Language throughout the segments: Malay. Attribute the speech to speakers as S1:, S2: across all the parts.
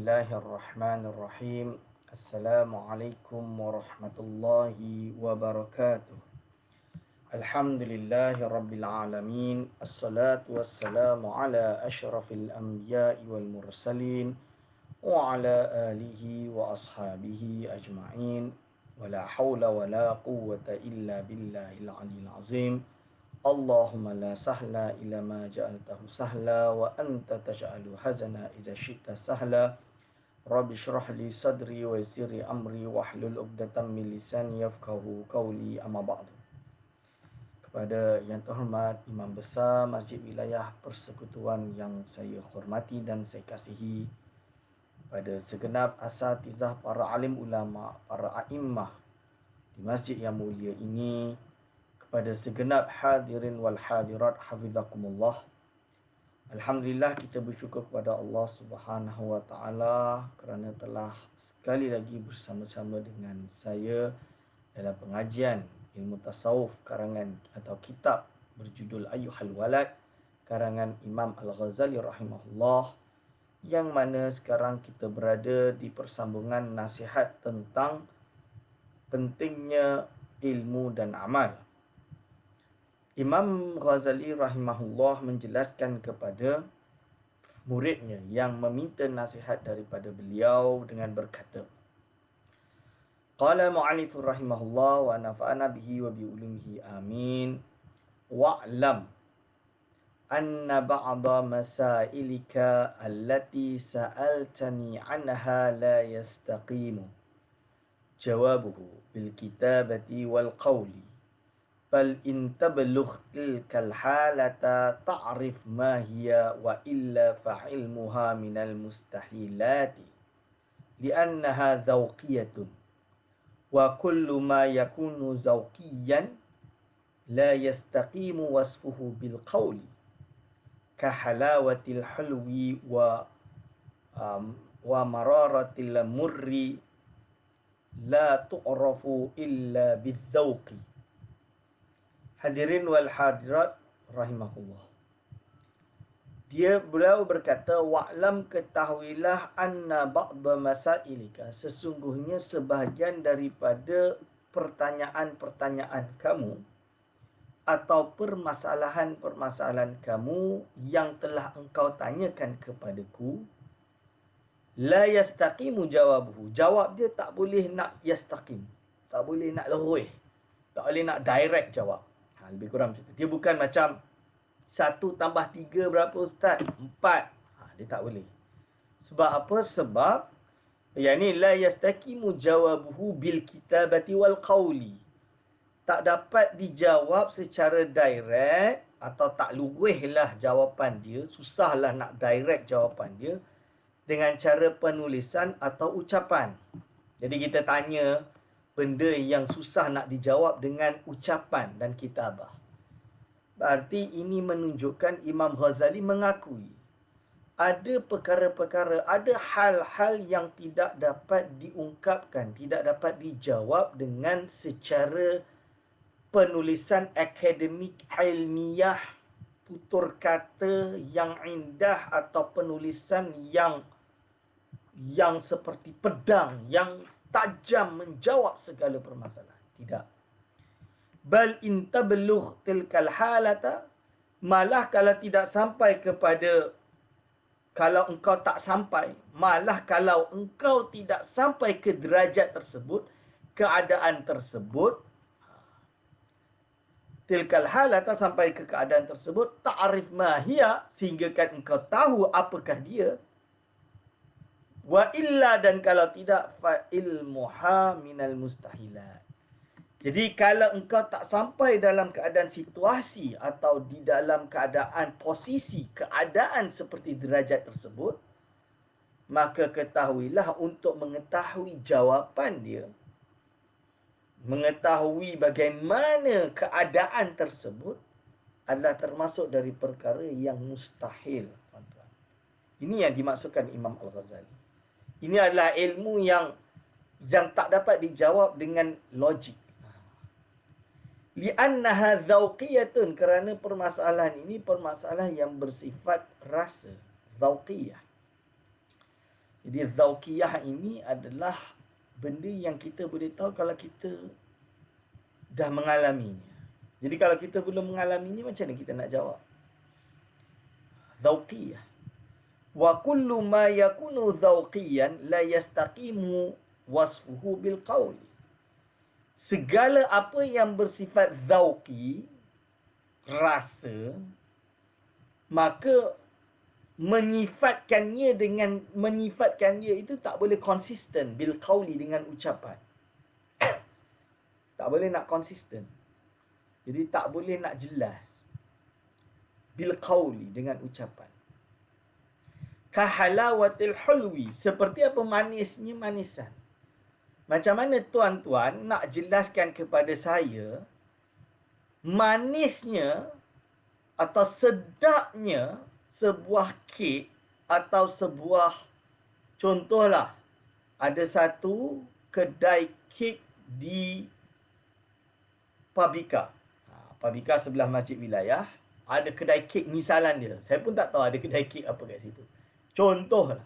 S1: Bismillahirrahmanirrahim. Assalamualaikum warahmatullahi wabarakatuh. Alhamdulillahi rabbil alamin. Assalatu wassalamu ala ashrafil anbiya'i wal mursalin wa ala alihi wa ashabihi ajma'in. Wala hawla wala quwwata illa billahil aliyil azim. Allahumma la sahla illa ma ja'altahu sahla wa anta taj'alu hazana idza syi'ta sahla. Rabbi shrah li sadri wa yassir li amri wahlul 'uqdatam min lisani yafqahu qawli, amma ba'du. Kepada yang terhormat Imam Besar Masjid Wilayah Persekutuan yang saya hormati dan saya kasihi, pada segenap asatizah, para alim ulama, para a'immah di masjid yang mulia ini, kepada segenap hadirin wal hadirat hafizakumullah. Alhamdulillah, kita bersyukur kepada Allah Subhanahu wa taala kerana telah sekali lagi bersama-sama dengan saya dalam pengajian ilmu tasawuf karangan atau kitab berjudul Ayyuhal Walad karangan Imam Al-Ghazali rahimahullah, yang mana sekarang kita berada di persambungan nasihat tentang pentingnya ilmu dan amal. Imam Ghazali rahimahullah menjelaskan kepada muridnya yang meminta nasihat daripada beliau dengan berkata, Qala mu'allifur rahimahullah wa nafa'ana bihi wa bi ulumihi amin. Wa'lam anna ba'da masailika allati sa'altani anha la yastaqimu jawabuhu bil kitabati wal qawli. Bal in tablugh tilkal halata ta'rif ma hiya wa illa fa'ilmuha minal mustahilati li'annaha zawqiyatun wa kullu ma yakunu zawqiyan la yastaqimu wasfuhu bil qawli ka halawatil hulwi wa mararatil murri la tu'rafu illa bidzawqi. Hadirin wal hadirat rahimahullah. Beliau berkata, wa'lam, ketahuilah, anna ba'da masailika, sesungguhnya sebahagian daripada pertanyaan-pertanyaan kamu atau permasalahan-permasalahan kamu yang telah engkau tanyakan kepadaku, la yastaqimu jawabuhu, jawab dia tak boleh nak yastaqim, tak boleh nak lurus, tak boleh nak direct jawab. Lebih kurang macam tu. Dia bukan macam 1 tambah 3 berapa ustaz? 4. Dia tak boleh. Sebab apa? Sebab yani la yastaqimu jawabuhu bil kitabati wal qawli. Tak dapat dijawab secara direct atau tak luruhlah jawapan dia, susahlah nak direct jawapan dia dengan cara penulisan atau ucapan. Jadi kita tanya benda yang susah nak dijawab dengan ucapan dan kitabah. Berarti ini menunjukkan Imam Ghazali mengakui ada perkara-perkara, ada hal-hal yang tidak dapat diungkapkan, tidak dapat dijawab dengan secara penulisan akademik ilmiah, tutur kata yang indah atau penulisan yang seperti pedang, yang tajam menjawab segala permasalahan. Tidak. Bal in tablugh tilkal halata, malah kalau tidak sampai kepada, kalau engkau tak sampai, malah kalau engkau tidak sampai ke derajat tersebut, keadaan tersebut, tilkal halata, sampai ke keadaan tersebut, ta'rif ma hiya, sehingga kan engkau tahu apakah dia, wa illa, dan kalau tidak, fa ilmuha minal mustahilat. Jadi kalau engkau tak sampai dalam keadaan situasi atau di dalam keadaan posisi, keadaan seperti derajat tersebut, maka ketahuilah untuk mengetahui jawapan dia, mengetahui bagaimana keadaan tersebut adalah termasuk dari perkara yang mustahil. Ini yang dimaksudkan Imam Al-Ghazali. Ini adalah ilmu yang tak dapat dijawab dengan logik. Li'annaha zawqiyatun, kerana permasalahan ini permasalahan yang bersifat rasa, zawqiyah. Jadi zauqiyah ini adalah benda yang kita boleh tahu kalau kita dah mengalaminya. Jadi kalau kita belum mengalaminya, macam mana kita nak jawab? Zauqiyah. Wa kullu ma yakunu zauqiyan la yastaqimu wasfuhu bil qawli. Segala apa yang bersifat zauqi, rasa, maka menyifatkannya itu tak boleh konsisten bil qawli, dengan ucapan. Tak boleh nak konsisten. Jadi tak boleh nak jelas bil qawli, dengan ucapan. Kahalawatil hulwi, seperti apa manisnya manisan. Macam mana tuan-tuan nak jelaskan kepada saya manisnya atau sedapnya sebuah kek atau sebuah, contohlah, ada satu kedai kek di Pabika. Pabika sebelah Masjid Wilayah, ada kedai kek misalan dia. Saya pun tak tahu ada kedai kek apa kat situ. Contohlah.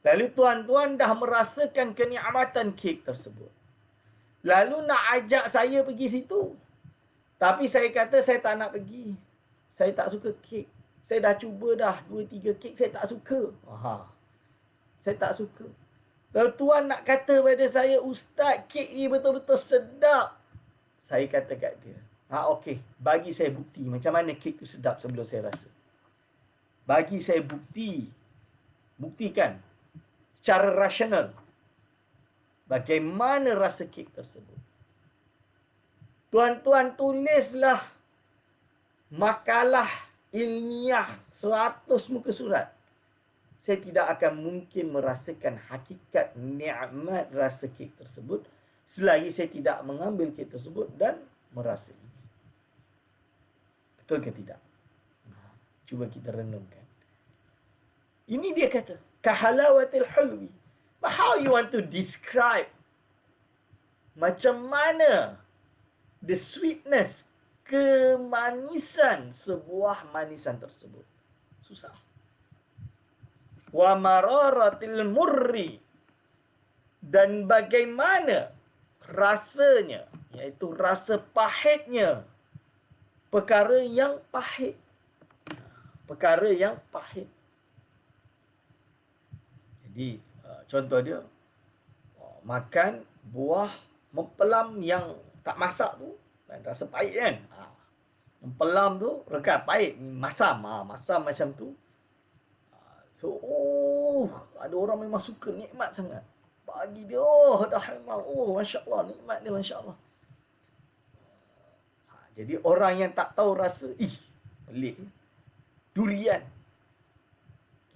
S1: Lalu tuan-tuan dah merasakan kenikmatan kek tersebut. Lalu nak ajak saya pergi situ. Tapi saya kata saya tak nak pergi. Saya tak suka kek. Saya dah cuba dah 2-3 kek, saya tak suka. Saya tak suka. Lalu tuan nak kata pada saya, Ustaz, kek ni betul-betul sedap. Saya kata kat dia, okey, bagi saya bukti macam mana kek tu sedap sebelum saya rasa. Bagi saya bukti. Buktikan secara rasional bagaimana rasa kek tersebut. Tuan-tuan tulislah makalah ilmiah 100 muka surat. Saya tidak akan mungkin merasakan hakikat nikmat rasa kek tersebut selagi saya tidak mengambil kek tersebut dan merasai. Betul ke tidak? Cuba kita renungkan. Ini dia kata, kahalawatil hulwi. But how you want to describe macam mana the sweetness, kemanisan sebuah manisan tersebut? Susah. Wa mararatil murri, dan bagaimana rasanya, iaitu rasa pahitnya perkara yang pahit. Perkara yang pahit. Jadi contoh dia, makan buah mempelam yang tak masak tu, rasa pahit kan. Mempelam tu rekat pahit, masam. Masam macam tu. So, ada orang memang suka, nikmat sangat. Bagi dia, dah memang, Masya Allah, nikmat dia, Masya Allah. Jadi orang yang tak tahu rasa, pelik. Durian.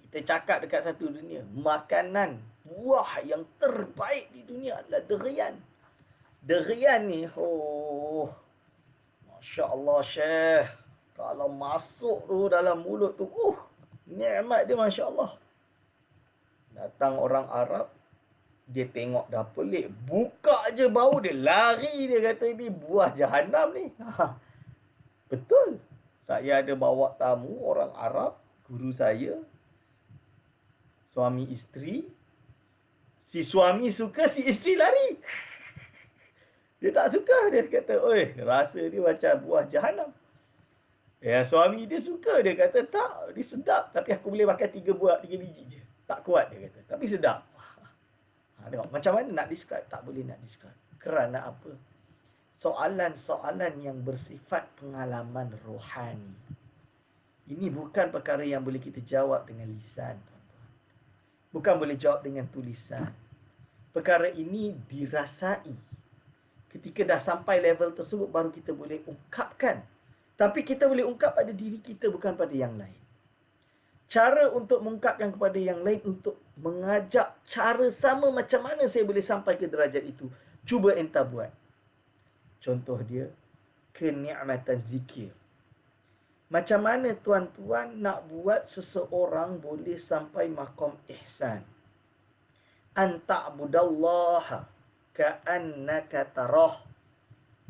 S1: Kita cakap dekat satu dunia, makanan, buah yang terbaik di dunia adalah durian. Durian ni, Masya Allah, Syekh. Kalau masuk tu dalam mulut tu, nikmat dia, Masya Allah. Datang orang Arab, dia tengok dah pelik. Buka je bau dia, lari dia kata ini buah jahanam ni. Betul. Saya ada bawa tamu orang Arab, guru saya. Suami isteri. Si suami suka, si isteri lari. Dia tak suka. Dia kata, rasa dia macam buah jahanam. Suami dia suka. Dia kata, tak, dia sedap. Tapi aku boleh makan 3 biji je. Tak kuat, dia kata. Tapi sedap. Tengok, macam mana nak describe? Tak boleh nak describe. Kerana apa? Soalan-soalan yang bersifat pengalaman rohani. Ini bukan perkara yang boleh kita jawab dengan lisan. Bukan boleh jawab dengan tulisan. Perkara ini dirasai. Ketika dah sampai level tersebut, baru kita boleh ungkapkan. Tapi kita boleh ungkap pada diri kita, bukan pada yang lain. Cara untuk mengungkapkan kepada yang lain, untuk mengajak cara sama macam mana saya boleh sampai ke derajat itu. Cuba entah buat. Contoh dia, kenikmatan zikir. Macam mana tuan-tuan nak buat seseorang boleh sampai maqam ihsan? An ta'budallaha ka'annaka tarah.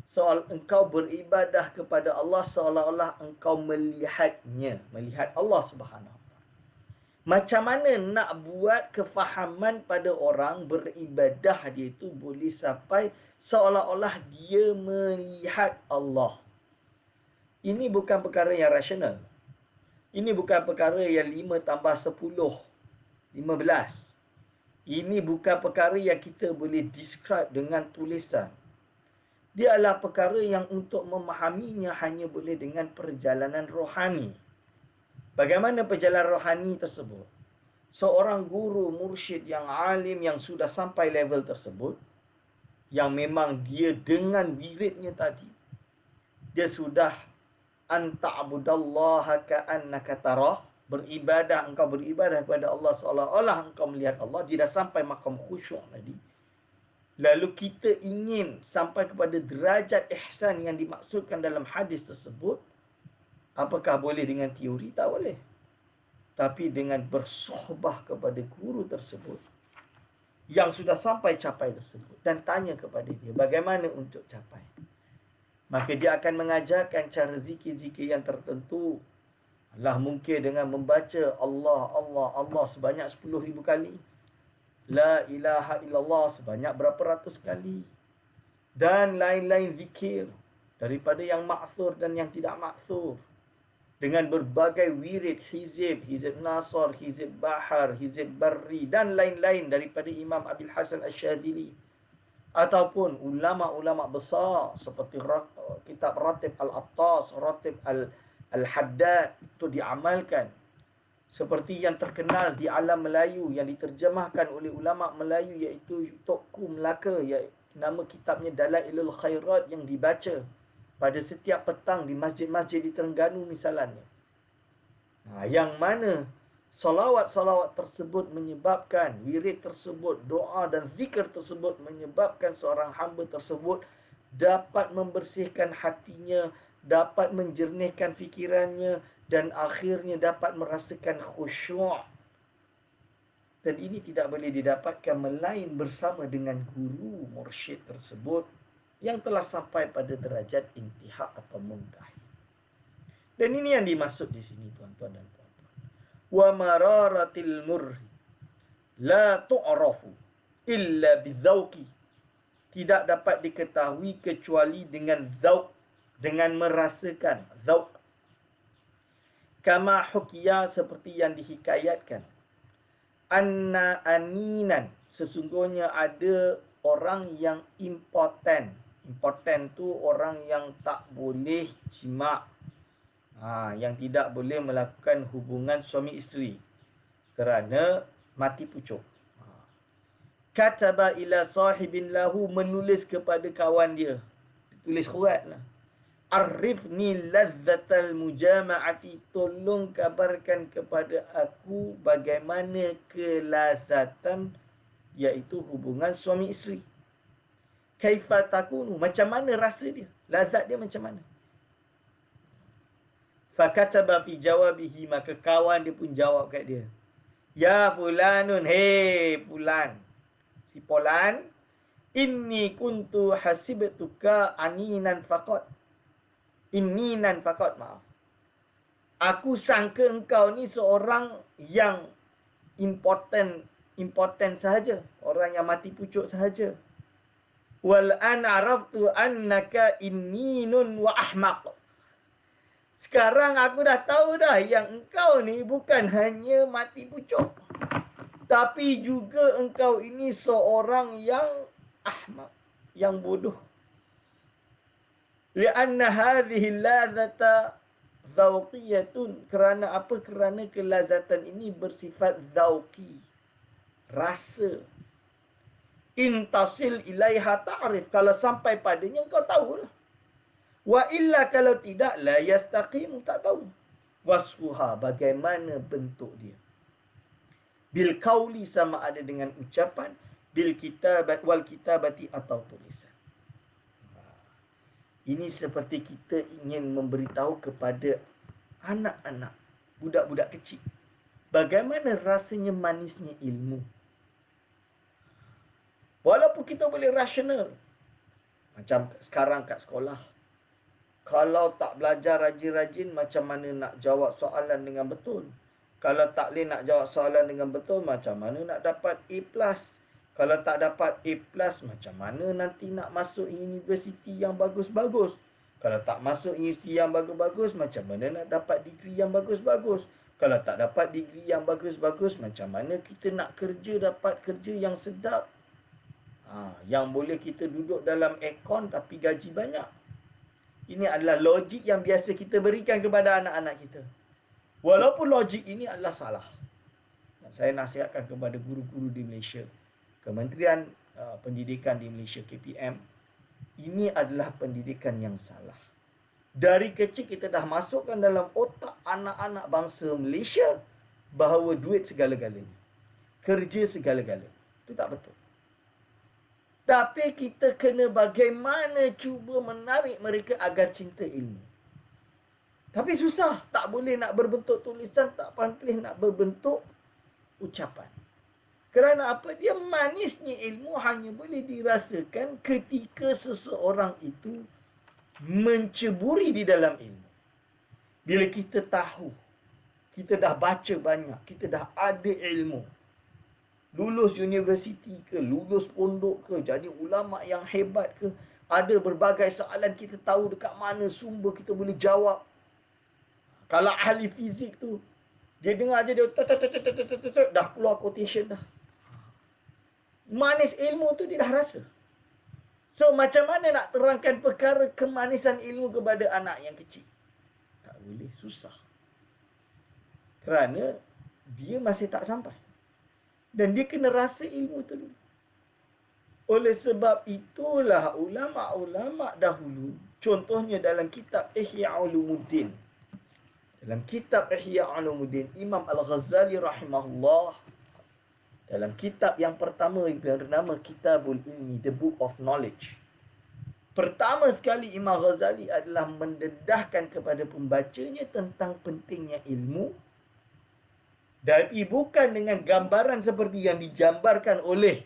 S1: Soal engkau beribadah kepada Allah seolah-olah engkau melihatnya. Melihat Allah Subhanahu. Macam mana nak buat kefahaman pada orang beribadah dia itu boleh sampai seolah-olah dia melihat Allah. Ini bukan perkara yang rasional. Ini bukan perkara yang 5 tambah 10, 15. Ini bukan perkara yang kita boleh describe dengan tulisan. Dia adalah perkara yang untuk memahaminya hanya boleh dengan perjalanan rohani. Bagaimana perjalanan rohani tersebut? Seorang guru mursyid yang alim yang sudah sampai level tersebut, yang memang dia dengan wiridnya tadi, dia sudah anta'budallaha ka'annaka tarah, engkau beribadah kepada Allah seolah-olah engkau melihat Allah. Dia dah sampai makam khusyuk tadi. Lalu kita ingin sampai kepada derajat ihsan yang dimaksudkan dalam hadis tersebut. Apakah boleh dengan teori? Tak boleh. Tapi dengan bersohbah kepada guru tersebut yang sudah sampai capai tersebut dan tanya kepada dia bagaimana untuk capai. Maka dia akan mengajarkan cara zikir-zikir yang tertentu. Allah mungkin dengan membaca Allah, Allah, Allah sebanyak 10,000 kali. La ilaha illallah sebanyak berapa ratus kali. Dan lain-lain zikir. Daripada yang ma'thur dan yang tidak ma'thur. Dengan berbagai wirid, hizib nasar, hizib bahar, hizib barri. Dan lain-lain daripada Imam Abil Hasan Asyadzili. Ataupun ulama-ulama besar. Seperti kitab Ratib Al-Attas, Ratib Al-Haddad. Itu diamalkan. Seperti yang terkenal di alam Melayu yang diterjemahkan oleh ulama Melayu iaitu Tokku Melaka, nama kitabnya Dalailul Khairat yang dibaca pada setiap petang di masjid-masjid di Terengganu misalnya. Yang mana salawat-salawat tersebut menyebabkan, wirid tersebut, doa dan zikir tersebut menyebabkan seorang hamba tersebut dapat membersihkan hatinya, dapat menjernihkan fikirannya, dan akhirnya dapat merasakan khusyuk. Dan ini tidak boleh didapatkan melain bersama dengan guru mursyid tersebut yang telah sampai pada derajat intihak atau muntahi. Dan ini yang dimaksud di sini tuan-tuan dan puan-puan. Wa mararatil murri la tu'rafu illa bidzauqi. Tidak dapat diketahui kecuali dengan zauq, dengan merasakan zauq. Kama hukiya seperti yang dihikayatkan. Anna aninan. Sesungguhnya ada orang yang impoten. Impoten tu orang yang tak boleh jima'. Yang tidak boleh melakukan hubungan suami isteri. Kerana mati pucuk. Kataba ila sahibin lahu. Menulis kepada kawan dia. Tulis surat lah. Arifni lazzatal mujama'ati. Tolong kabarkan kepada aku bagaimana kelazatan iaitu hubungan suami isteri. Kaifa takunu. Macam mana rasa dia? Lazat dia macam mana? Fakataba fi jawabihi. Maka kawan dia pun jawab kat dia. Ya fulanun. Hei fulan. Si Polan. Inni kuntu hasibtuka aninan faqat. Ininan fakot, maaf. Aku sangka engkau ni seorang yang impoten sahaja. Orang yang mati pucuk sahaja. Wal an araftu annaka inninun wa ahmaq. Sekarang aku dah tahu dah yang engkau ni bukan hanya mati pucuk. Tapi juga engkau ini seorang yang ahmaq. Yang bodoh. Lianna hadhihi ladzata dzauqiyatun. Kerana apa? Kerana kelazatan ini bersifat dzauqi. Rasa. Intasil ilaiha ta'rif. Kalau sampai padanya kau tahulah. Wa illa kalau tidak la yastaqim, tak tahu. Wasfuha, bagaimana bentuk dia. Bil qauli sama ada dengan ucapan, bil kitabat wal kitabati atau tulisan. Ini seperti kita ingin memberitahu kepada anak-anak, budak-budak kecil. Bagaimana rasanya manisnya ilmu. Walaupun kita boleh rasional. Macam sekarang kat sekolah. Kalau tak belajar rajin-rajin, macam mana nak jawab soalan dengan betul? Kalau tak boleh nak jawab soalan dengan betul, macam mana nak dapat A+? Kalau tak dapat A+, macam mana nanti nak masuk universiti yang bagus-bagus? Kalau tak masuk universiti yang bagus-bagus, macam mana nak dapat degree yang bagus-bagus? Kalau tak dapat degree yang bagus-bagus, macam mana kita nak kerja, dapat kerja yang sedap? Yang boleh kita duduk dalam aircon tapi gaji banyak. Ini adalah logik yang biasa kita berikan kepada anak-anak kita. Walaupun logik ini adalah salah. Dan saya nasihatkan kepada guru-guru di Malaysia, Kementerian Pendidikan di Malaysia, KPM, ini adalah pendidikan yang salah. Dari kecil kita dah masukkan dalam otak anak-anak bangsa Malaysia bahawa duit segala-galanya, kerja segala-galanya. Itu tak betul. Tapi kita kena bagaimana cuba menarik mereka agar cinta ilmu. Tapi susah. Tak boleh nak berbentuk tulisan, tak boleh nak berbentuk ucapan. Kerana apa? Dia manisnya ilmu hanya boleh dirasakan ketika seseorang itu menceburi di dalam ilmu. Bila kita tahu, kita dah baca banyak, kita dah ada ilmu, lulus universiti ke, lulus pondok ke, jadi ulama yang hebat ke, ada berbagai soalan kita tahu dekat mana sumber kita boleh jawab. Kalau ahli fizik tu, dia dengar je dia dah keluar quotation dah. Manis ilmu tu dia dah rasa. So macam mana nak terangkan perkara kemanisan ilmu kepada anak yang kecil? Tak boleh, susah. Kerana dia masih tak sampai. Dan dia kena rasa ilmu tu dulu. Oleh sebab itulah ulama-ulama dahulu, contohnya dalam kitab Ihya Ulumuddin. Dalam kitab Ihya Ulumuddin, Imam Al-Ghazali rahimahullah, dalam kitab yang pertama yang bernama Kitabul Ilmi, The Book of Knowledge. Pertama sekali Imam Ghazali adalah mendedahkan kepada pembacanya tentang pentingnya ilmu. Tapi bukan dengan gambaran seperti yang digambarkan oleh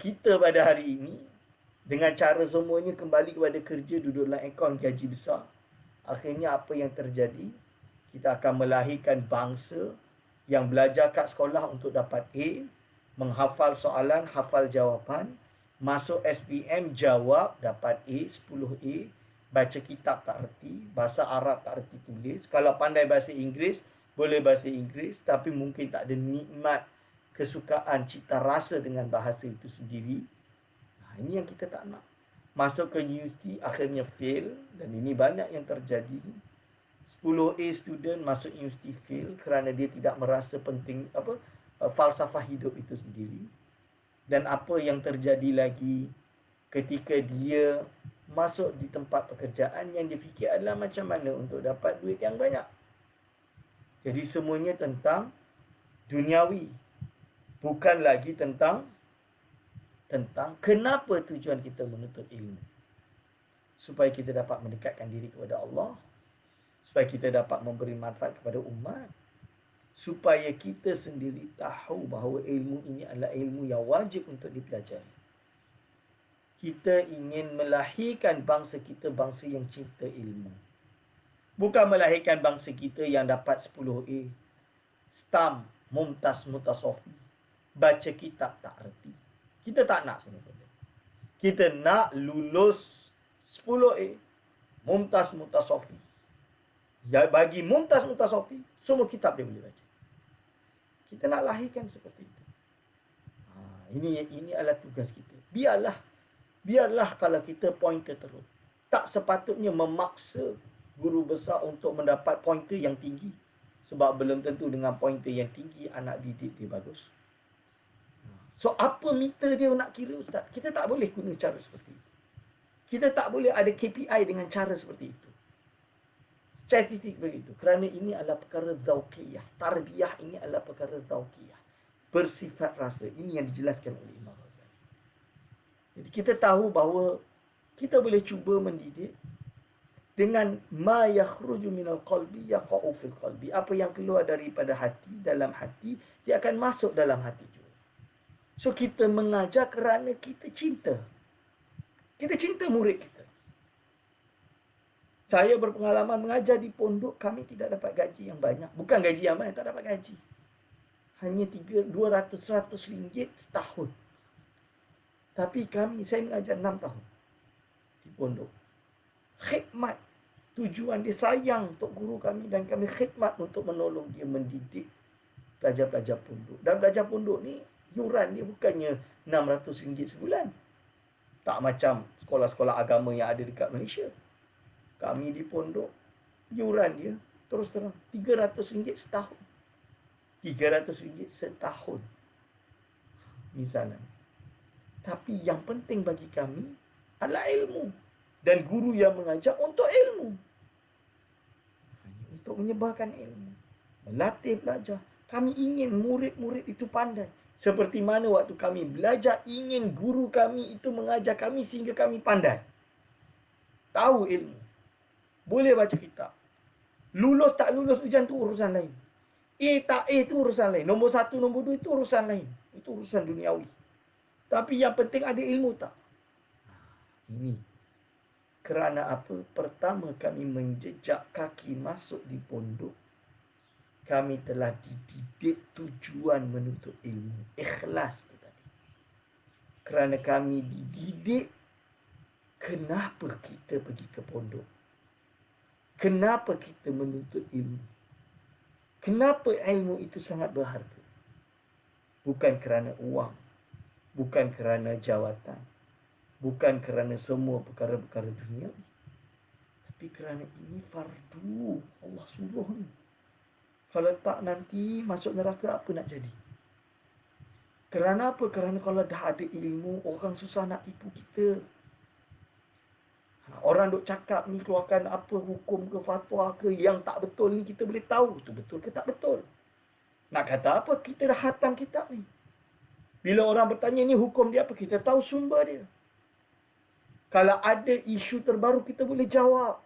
S1: kita pada hari ini. Dengan cara semuanya kembali kepada kerja, duduk dalam aircon, gaji besar. Akhirnya apa yang terjadi? Kita akan melahirkan bangsa yang belajar kat sekolah untuk dapat A, menghafal soalan, hafal jawapan, masuk SPM, jawab, dapat A, 10A, baca kitab tak erti, bahasa Arab tak erti tulis. Kalau pandai bahasa Inggeris, boleh bahasa Inggeris, tapi mungkin tak ada nikmat, kesukaan, cita rasa dengan bahasa itu sendiri. Ini yang kita tak nak. Masuk ke universiti, akhirnya fail, dan ini banyak yang terjadi. 10A student masuk universiti fail kerana dia tidak merasa penting falsafah hidup itu sendiri. Dan apa yang terjadi lagi ketika dia masuk di tempat pekerjaan, yang dia fikir adalah macam mana untuk dapat duit yang banyak. Jadi semuanya tentang duniawi, bukan lagi tentang kenapa tujuan kita menuntut ilmu. Supaya kita dapat mendekatkan diri kepada Allah, supaya kita dapat memberi manfaat kepada umat, supaya kita sendiri tahu bahawa ilmu ini adalah ilmu yang wajib untuk dipelajari. Kita ingin melahirkan bangsa kita, bangsa yang cinta ilmu. Bukan melahirkan bangsa kita yang dapat 10A, stamp, mumtaz, mutasofi, baca kitab tak erti. Kita tak nak sebenarnya. Kita nak lulus 10A, mumtaz, mutasofi. Bagi mumtaz, mutasofi, semua kitab dia boleh baca. Kita nak lahirkan seperti itu. Ini adalah tugas kita. Biarlah kalau kita pointer terus. Tak sepatutnya memaksa guru besar untuk mendapat pointer yang tinggi. Sebab belum tentu dengan pointer yang tinggi anak didik dia bagus. So apa meter dia nak kira, Ustaz? Kita tak boleh guna cara seperti itu. Kita tak boleh ada KPI dengan cara seperti itu. Statistik begitu. Kerana ini adalah perkara zauqiyah. Tarbiyah ini adalah perkara zauqiyah. Bersifat rasa. Ini yang dijelaskan oleh Imam Ghazali. Jadi kita tahu bahawa kita boleh cuba mendidik dengan ma yakhruju minal qalbi yaqa'u fil qalbi. Apa yang keluar daripada hati, dalam hati, dia akan masuk dalam hati juga. So kita mengajar kerana kita cinta. Kita cinta murid kita. Saya berpengalaman mengajar di pondok, kami tidak dapat gaji yang banyak. Bukan gaji yang banyak, tak dapat gaji. Hanya 200-100 ringgit setahun. Tapi saya mengajar 6 tahun di pondok. Khidmat. Tujuan dia sayang untuk guru kami dan kami khidmat untuk menolong dia mendidik pelajar-pelajar pondok. Dan pelajar pondok ni, yuran dia bukannya 600 ringgit sebulan. Tak macam sekolah-sekolah agama yang ada dekat Malaysia. Kami di pondok, yuran dia terus terang RM300 setahun. RM300 setahun. Misalnya. Tapi yang penting bagi kami adalah ilmu. Dan guru yang mengajar untuk ilmu. Untuk menyebarkan ilmu. Melatih belajar. Kami ingin murid-murid itu pandai. Seperti mana waktu kami belajar, ingin guru kami itu mengajar kami sehingga kami pandai. Tahu ilmu. Boleh baca kitab. Lulus tak lulus ujian tu urusan lain. A tak A itu urusan lain. Nombor 1, nombor 2 itu urusan lain. Itu urusan duniawi. Tapi yang penting ada ilmu tak? Ini. Kerana apa? Pertama kami menjejak kaki masuk di pondok. Kami telah dididik tujuan menuntut ilmu. Ikhlas itu tadi. Kerana kami dididik, kenapa kita pergi ke pondok? Kenapa kita menuntut ilmu? Kenapa ilmu itu sangat berharga? Bukan kerana uang. Bukan kerana jawatan. Bukan kerana semua perkara-perkara dunia. Tapi kerana ini fardu. Allah suruh ni. Kalau tak nanti masuk neraka apa nak jadi? Kerana apa? Kerana kalau dah ada ilmu, orang susah nak tipu kita. Orang duk cakap ni keluarkan apa hukum ke fatwa ke yang tak betul ni kita boleh tahu tu betul ke tak betul. Nak kata apa? Kita dah hatam kitab ni. Bila orang bertanya ni hukum dia apa? Kita tahu sumber dia. Kalau ada isu terbaru kita boleh jawab.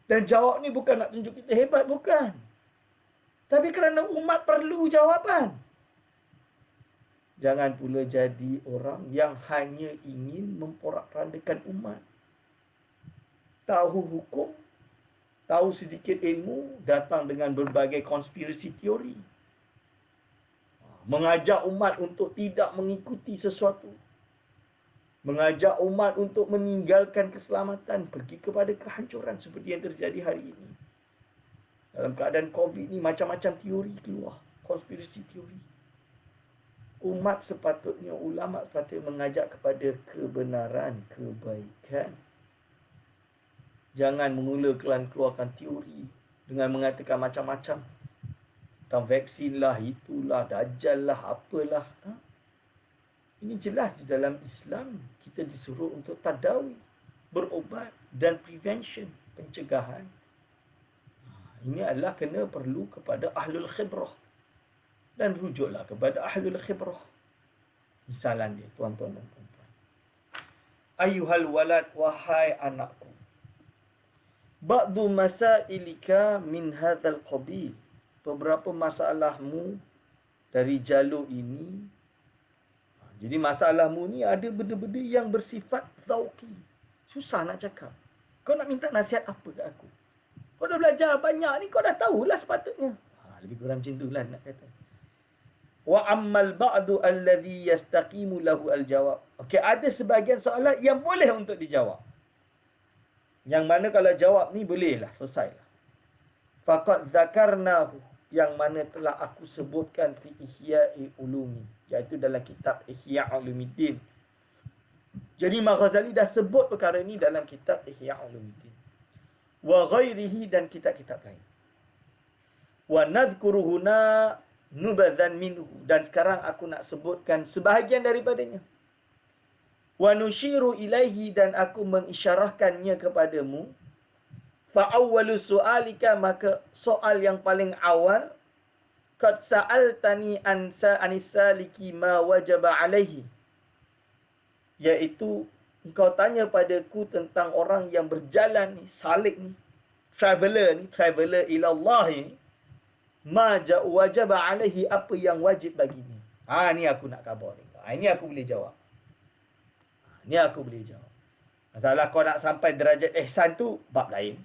S1: Dan jawab ni bukan nak tunjuk kita hebat, bukan. Tapi kerana umat perlu jawapan. Jangan pula jadi orang yang hanya ingin memporak-porandakan umat. Tahu hukum, tahu sedikit ilmu, datang dengan berbagai konspirasi teori. Mengajak umat untuk tidak mengikuti sesuatu. Mengajak umat untuk meninggalkan keselamatan, pergi kepada kehancuran seperti yang terjadi hari ini. Dalam keadaan COVID ni macam-macam teori keluar, konspirasi teori. Umat sepatutnya, ulama sepatutnya mengajak kepada kebenaran, kebaikan. Jangan mengula keluarkan teori dengan mengatakan macam-macam. Tentang vaksin lah, itulah, dajjal lah, apalah. Ini jelas di dalam Islam. Kita disuruh untuk tadawi, berobat dan prevention, pencegahan. Ini adalah kena perlu kepada ahlul khibrah. Dan rujuklah kepada ahlul khibrah. Misalan dia, tuan-tuan dan puan-puan. Ayuhal walad, wahai anakku. Ba'du masailika min hadzal qabil. Beberapa masalahmu dari jalur ini. Jadi masalahmu ni ada benda-benda yang bersifat zauqi. Susah nak cakap. Kau nak minta nasihat apa ke aku? Kau dah belajar banyak ni, kau dah tahulah sepatutnya. Lebih kurang macam itulah nak kata. Wa ammal ba'du alladhi yastaqimu lahu al-jawab. Okey, ada sebahagian soalan yang boleh untuk dijawab. Yang mana kalau jawab ni bolehlah, selesailah. Faqad zakarnahu, yang mana telah aku sebutkan fi Ihya'i Ulumi, iaitu dalam kitab Ihya' Ulumuddin. Jadi Imam Ghazali dah sebut perkara ini dalam kitab Ihya' Ulumuddin. Wa ghairihi, dan kitab-kitab lain. Wa nadhkuru huna nubadhan minhu, dan sekarang aku nak sebutkan sebahagian daripadanya. Wa nushiru ilaihi, dan aku mengisyarahkannya kepadamu. Fa awwalu su'alika, maka soal yang paling awal, qad sa'altani anisaliki ma wajaba alaihi, iaitu engkau tanya padaku tentang orang yang berjalan ni, salik ni, traveler ila Allah ni, ma wajaba alaihi, apa yang wajib baginya. Ni aku nak khabar ni. Ini aku boleh jawab. Ni aku boleh jawab. Masalah kau nak sampai derajat ihsan tu bab lain.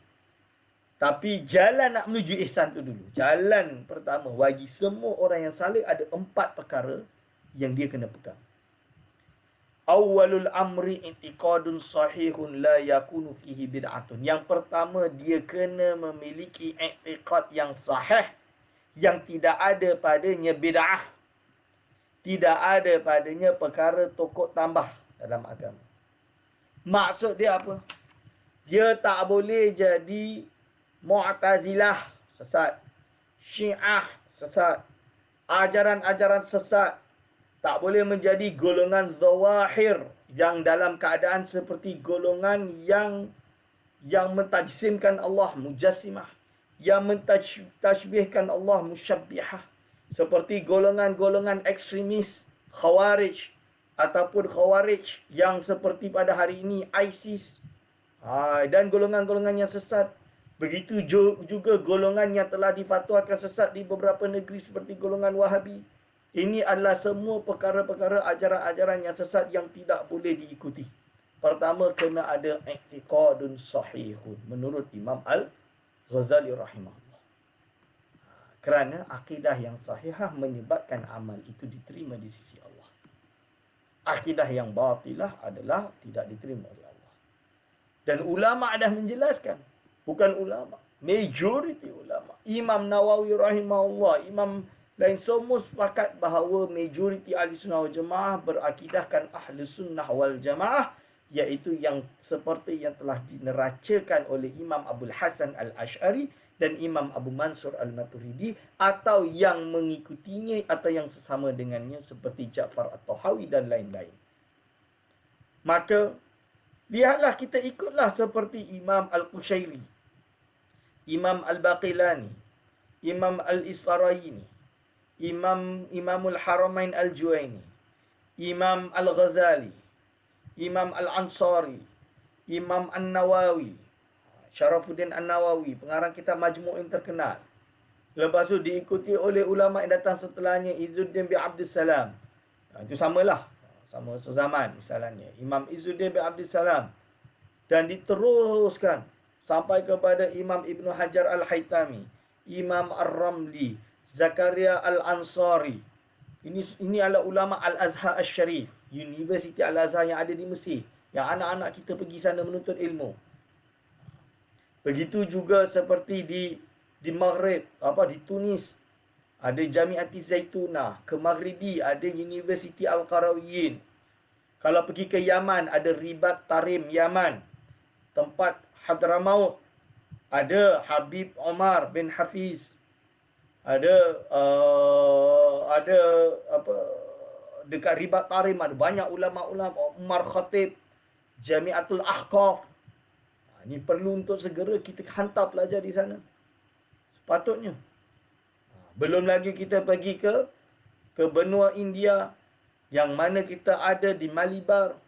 S1: Tapi jalan nak menuju ihsan tu dulu. Jalan pertama bagi semua orang yang saleh ada 4 perkara yang dia kena pegang. Awwalul amri i'tiqadun sahihun la yakunu fihi bid'atun. Yang pertama, dia kena memiliki i'tiqad yang sahih, yang tidak ada padanya bid'ah. Tidak ada padanya perkara tokok tambah dalam agama. Maksud dia apa? Dia tak boleh jadi Mu'tazilah sesat, Syiah sesat, ajaran-ajaran sesat. Tak boleh menjadi golongan zawahir yang dalam keadaan seperti golongan yang mentajsimkan Allah, mujassimah, yang mentashbihkan Allah, musyabbihah. Seperti golongan-golongan ekstremis, khawarij ataupun khawarij yang seperti pada hari ini ISIS, dan golongan-golongan yang sesat. Begitu juga golongan yang telah difatwakan sesat di beberapa negeri seperti golongan Wahabi. Ini adalah semua perkara-perkara ajaran-ajaran yang sesat yang tidak boleh diikuti. Pertama, kena ada i'tiqadun sahihun menurut Imam Al-Ghazali rahimahullah. Kerana akidah yang sahihah menyebabkan amal itu diterima di sisi Allah. Akidah yang batilah adalah tidak diterima oleh Allah. Dan ulama dah menjelaskan. Bukan ulama, majoriti ulama. Imam Nawawi rahimahullah, Imam lain semua sepakat bahawa majoriti ahli sunnah wal jamaah berakidahkan ahli sunnah wal jamaah, iaitu yang seperti yang telah dineracakan oleh Imam Abdul Hasan Al-Ash'ari dan Imam Abu Mansur Al-Maturidi, atau yang mengikutinya atau yang sesama dengannya seperti Ja'far At-Tahawi dan lain-lain. Maka lihatlah, kita ikutlah seperti Imam Al-Qushairi, Imam Al-Baqilani, Imam Al-Isfaraini, Imamul Haramain Al-Juwaini, Imam Al-Ghazali, Imam Al-Ansari, Imam An-Nawawi, Syarafuddin An-Nawawi, pengarang kitab Majmu' yang terkenal. Lepas tu diikuti oleh ulama yang datang setelahnya, Izzuddin bin Abdul Salam. Itu samalah, sama sezaman misalnya. Imam Izzuddin bin Abdul Salam. Dan diteruskan sampai kepada Imam Ibn Hajar Al-Haytami, Imam Ar-Ramli, Zakaria Al-Ansari. Ini adalah ulama Al-Azhar Al-Sharif, Universiti Al-Azhar yang ada di Mesir, yang anak-anak kita pergi sana menuntut ilmu. Begitu juga seperti di Maghrib, di Tunis, ada Jami'ati Zaitunah. Ke Maghribi ada Universiti Al-Qarawiyyin. Kalau pergi ke Yaman ada Ribat Tarim Yaman. Tempat Hadramaut ada Habib Omar bin Hafiz. Ada dekat Ribat Tarim ada banyak ulama-ulama, Umar Khatib, Jami'atul Ahqaf. Ini perlu untuk segera kita hantar pelajar di sana. Sepatutnya. Belum lagi kita pergi ke benua India, yang mana kita ada di Malibar.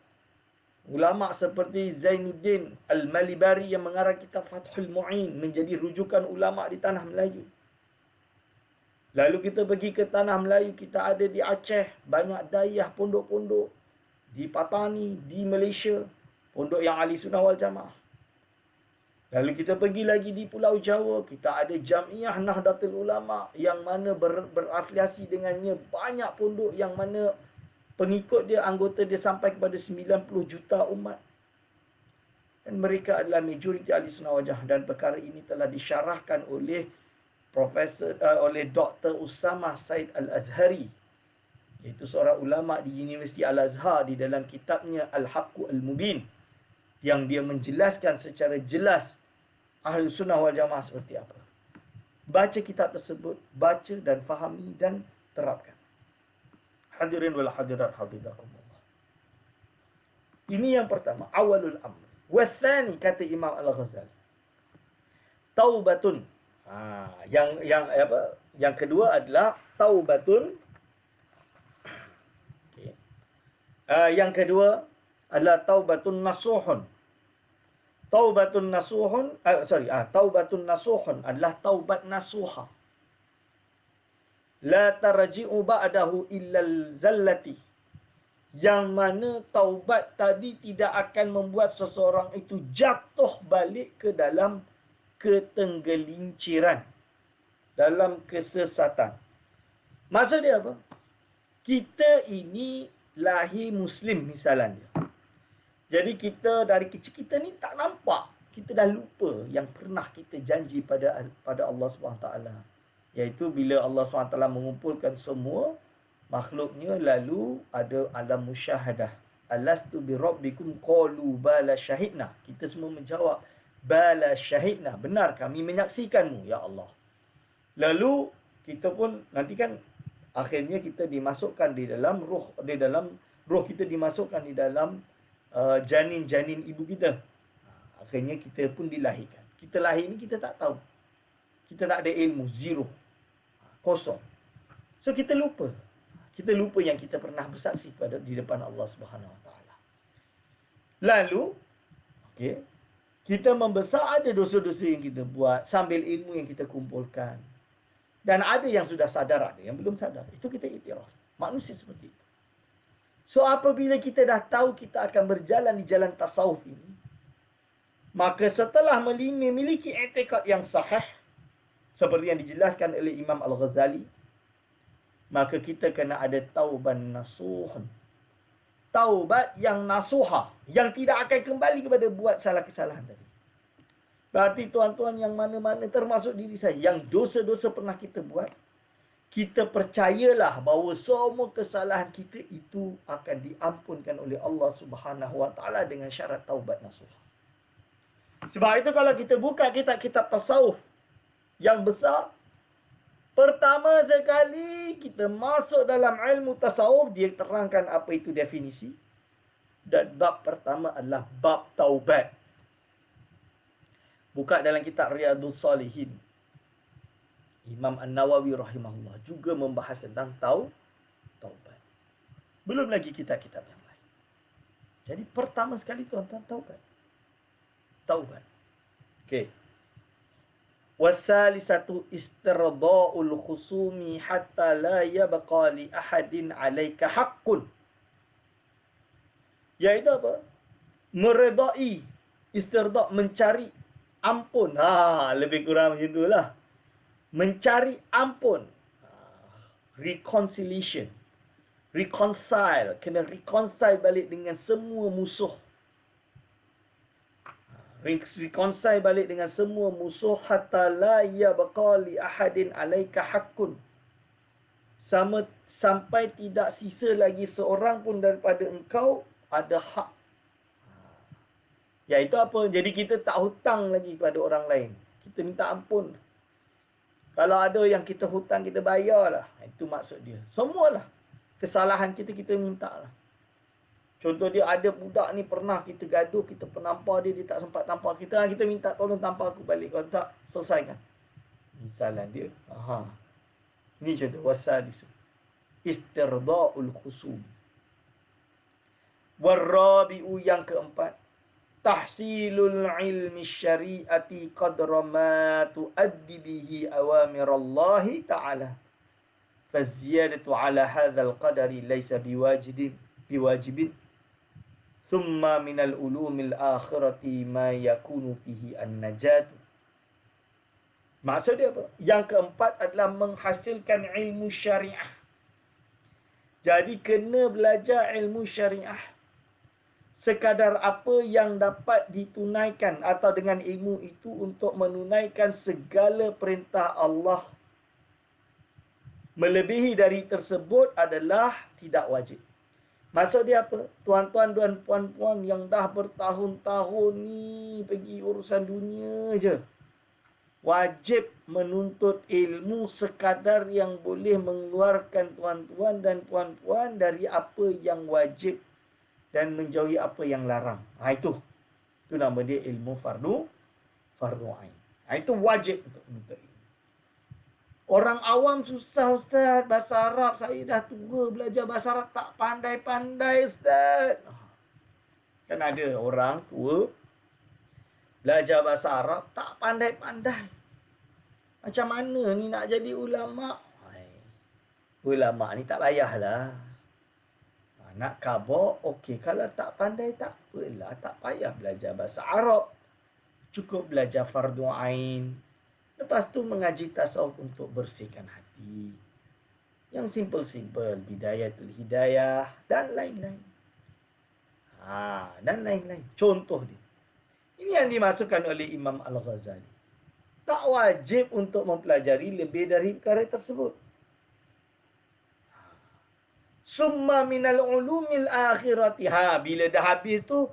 S1: Ulama seperti Zainuddin Al-Malibari yang mengarang kitab Fathul Mu'in menjadi rujukan ulama di tanah Melayu. Lalu kita pergi ke tanah Melayu, kita ada di Aceh, banyak dayah pondok-pondok. Di Patani, di Malaysia, pondok yang ahli sunnah wal jamaah. Lalu kita pergi lagi di Pulau Jawa, kita ada Jamiah Nahdlatul Ulama yang mana berafiliasi dengannya banyak pondok yang mana pengikut dia, anggota dia sampai kepada 90 juta umat. Dan mereka adalah majoriti ahli sunnah wal jamaah, dan perkara ini telah disyarahkan oleh oleh Dr. Usama Said Al-Azhari, iaitu seorang ulama di Universiti Al-Azhar, di dalam kitabnya Al-Haqqu Al-Mubin, yang dia menjelaskan secara jelas ahli sunnah wal jamaah seperti apa. Baca kitab tersebut, baca dan fahami dan terapkan. Hadirin wal hadirat hafizakumullah. Ini yang pertama, awalul amr. Wathani, kata Imam Al-Ghazali, taubatun. Yang kedua adalah taubatun. Yang kedua adalah taubatun nasuhun. Taubatun nasuhun, taubatun nasuhun adalah taubat nasuha. La tarji'u ba'dahu illal zallati. Yang mana taubat tadi tidak akan membuat seseorang itu jatuh balik ke dalam ketenggelinciran, dalam kesesatan. Maksud dia apa? Kita ini lahir Muslim misalnya. Jadi kita dari kecil kita ni tak nampak. Kita dah lupa yang pernah kita janji pada Allah SWT. Iaitu bila Allah SWT mengumpulkan semua makhluknya, lalu ada alam musyahadah. Alastu bi rabbikum qalu bala syahidna. Kita semua menjawab bala syahidna. Benar kami menyaksikanmu ya Allah. Lalu kita pun nanti kan akhirnya kita dimasukkan di dalam roh kita dimasukkan di dalam janin-janin ibu kita. Akhirnya kita pun dilahirkan. Kita lahir ni kita tak tahu. Kita tak ada ilmu, zero. Kosong. So kita lupa. Kita lupa yang kita pernah bersaksi di depan Allah Subhanahu Wa Taala. Lalu, okey, kita membesar, ada dosa-dosa yang kita buat sambil ilmu yang kita kumpulkan. Dan ada yang sudah sadar, ada yang belum sadar. Itu kita iktiraf. Manusia seperti itu. So apabila kita dah tahu kita akan berjalan di jalan tasawuf ini, maka setelah memiliki i'tikad yang sahih, seperti yang dijelaskan oleh Imam Al-Ghazali, maka kita kena ada tauban nasuhan. Taubat yang nasuha, yang tidak akan kembali kepada buat salah kesalahan tadi. Berarti tuan-tuan yang mana-mana termasuk diri saya, yang dosa-dosa pernah kita buat, kita percayalah bahawa semua kesalahan kita itu akan diampunkan oleh Allah Subhanahu Wa Taala dengan syarat taubat nasuha. Sebab itu kalau kita buka kitab-kitab tasawuf yang besar, pertama sekali kita masuk dalam ilmu tasawuf, dia terangkan apa itu definisi. Dan bab pertama adalah bab taubat. Buka dalam kitab Riyadhus Salihin. Imam An-Nawawi rahimahullah juga membahas tentang taubat. Belum lagi kitab-kitab yang lain. Jadi pertama sekali tuan-tuan taubat. Taubat. Okey. Wasalisatu istirda'ul khusumi hatta la yabqa li ahadin 'alaika haqqun. Iaitu apa? Meredai, istirda', mencari ampun. Lebih kurang macam itulah. Mencari ampun. Reconciliation. Reconcile. Kena reconcile balik dengan semua musuh. Reconcile balik dengan semua musuh hatta la yabqa li ahadin 'alaika haqqun. Sampai tidak sisa lagi seorang pun daripada engkau ada hak. Iaitu apa? Jadi kita tak hutang lagi kepada orang lain. Kita minta ampun. Kalau ada yang kita hutang, kita bayarlah. Itu maksud dia. Semualah kesalahan kita minta lah. Contoh dia, ada budak ni pernah kita gaduh, kita penampar dia, dia tak sempat tampar kita. Kita minta tolong tampar aku balik. Kalau tak, selesaikan. Misalan dia. Ini contoh wasalisu. Istirda'ul khusum. Warabi'u yang keempat. Tahsilul ilmi syari'ati qadra ma tuaddi bihi awamirallahi ta'ala. Faziyadatu ala hadzal qadari laysa biwajibin. Thumma minal ulumil akhirati ma yakunu fihi an-najat. Maksud dia apa? Yang keempat adalah menghasilkan ilmu syariah. Jadi kena belajar ilmu syariah. Sekadar apa yang dapat ditunaikan atau dengan ilmu itu untuk menunaikan segala perintah Allah. Melebihi dari tersebut adalah tidak wajib. Maksud dia apa? Tuan-tuan dan puan-puan yang dah bertahun-tahun ni pergi urusan dunia je. Wajib menuntut ilmu sekadar yang boleh mengeluarkan tuan-tuan dan puan-puan dari apa yang wajib dan menjauhi apa yang larang. Itu nama dia ilmu fardu ain. Itu wajib untuk menuntut ilmu. Orang awam susah, Ustaz. Bahasa Arab, saya dah tua belajar bahasa Arab, tak pandai-pandai, Ustaz. Kan ada orang tua belajar bahasa Arab, tak pandai-pandai. Macam mana ni nak jadi ulama'? Ulama' ni tak payahlah. Nak khabar, okey. Kalau tak pandai, tak apalah. Tak payah belajar bahasa Arab. Cukup belajar fardu ain. Lepas tu mengaji tasawuf untuk bersihkan hati. Yang simple-simple. Bidayatul hidayah. Dan lain-lain. Dan lain-lain. Contoh dia. Ini yang dimasukkan oleh Imam Al-Ghazali. Tak wajib untuk mempelajari lebih dari perkara tersebut. Summa minal ulumil akhirati. Bila dah habis tu,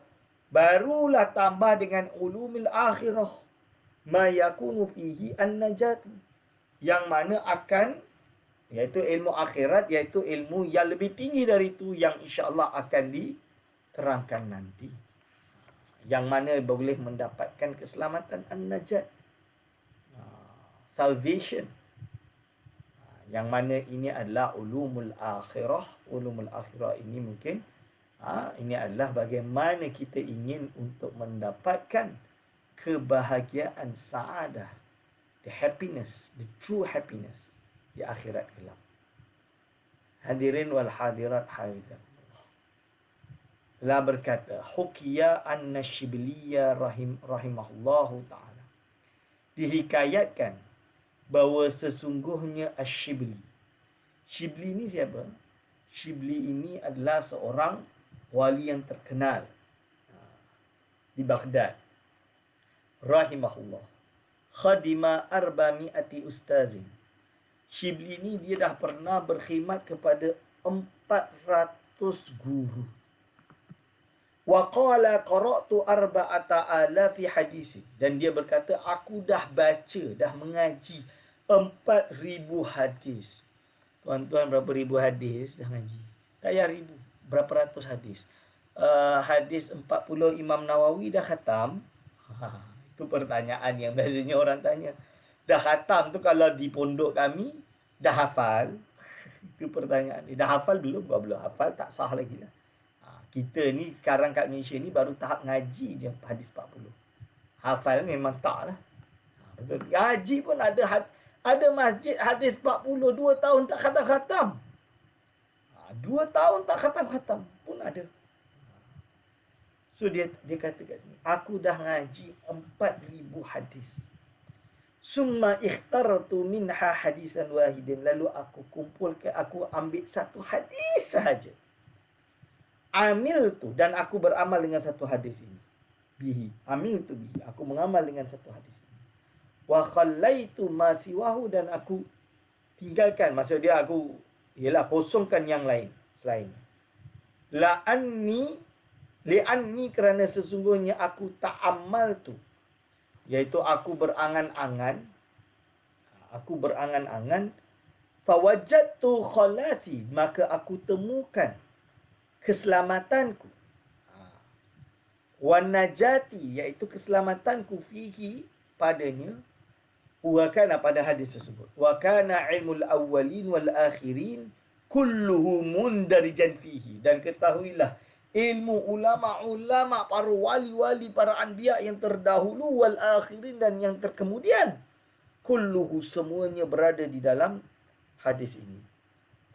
S1: barulah tambah dengan ulumil akhirah. Ma yakunu fihi an-najat. Yang mana akan, iaitu ilmu akhirat, iaitu ilmu yang lebih tinggi dari itu, yang insyaAllah akan diterangkan nanti. Yang mana boleh mendapatkan keselamatan an-najat. Salvation. Yang mana ini adalah ulumul akhirah. Ulumul akhirah ini mungkin ini adalah bagaimana kita ingin untuk mendapatkan kebahagiaan, sa'adah, the happiness, the true happiness di akhirat kelak. Hadirin wal hadirat hafizan. Telah berkata Hukiya an-Nashibliyya rahimahullahu ta'ala, dihikayatkan bahawa sesungguhnya Ash-Shibli. Shibli ini siapa? Shibli ini adalah seorang wali yang terkenal di Baghdad. Rahimahullah. Khadima 400 ustazin. Shibli ini dia dah pernah berkhidmat kepada 400 guru. Wa qala qara'tu 4,000 hadis. Dan dia berkata, aku dah baca, dah mengaji 4,000 hadis. Tuan-tuan, berapa ribu hadis dah ngaji? Tak payah ribu. Berapa ratus hadis? Hadis 40 Imam Nawawi dah khatam. Itu pertanyaan yang biasanya orang tanya. Dah khatam tu kalau di pondok kami, dah hafal? Itu pertanyaan. Dah hafal belum? Belum hafal, tak sah lagi lah. Kita ni sekarang kat Malaysia ni baru tahap ngaji je hadis 40. Hafal memang tak lah. Betul. Ngaji pun ada masjid hadis 40, 2 tahun tak khatam-khatam. 2 tahun tak khatam-khatam pun ada. So dia kata kat sini, aku dah ngaji 4,000 hadis. Summa ikhtartu minha hadisan wahidin. Lalu aku kumpulkan, aku ambil satu hadis sahaja. Amil tu, dan aku beramal dengan satu hadis ini. Bihi. Amil tu bihi. Aku mengamal dengan satu hadis ini. Wa khallaitu ma siwahu, dan aku tinggalkan. Maksud dia aku, ialah kosongkan yang lain. Selain. Li'anni kerana sesungguhnya aku ta'amal tu. Iaitu aku berangan-angan. Fawajadtu khalasi. Maka aku temukan keselamatanku. Wa najati, iaitu keselamatanku fihi, padanya. Wa kana, pada hadis tersebut. Wa kana ilmul awwalin wal akhirin kulluhu mundarijan fihi. Dan ketahuilah, ilmu ulama-ulama, para wali-wali, para anbiya yang terdahulu, wal akhirin, dan yang terkemudian, kulluhu, semuanya berada di dalam hadis ini.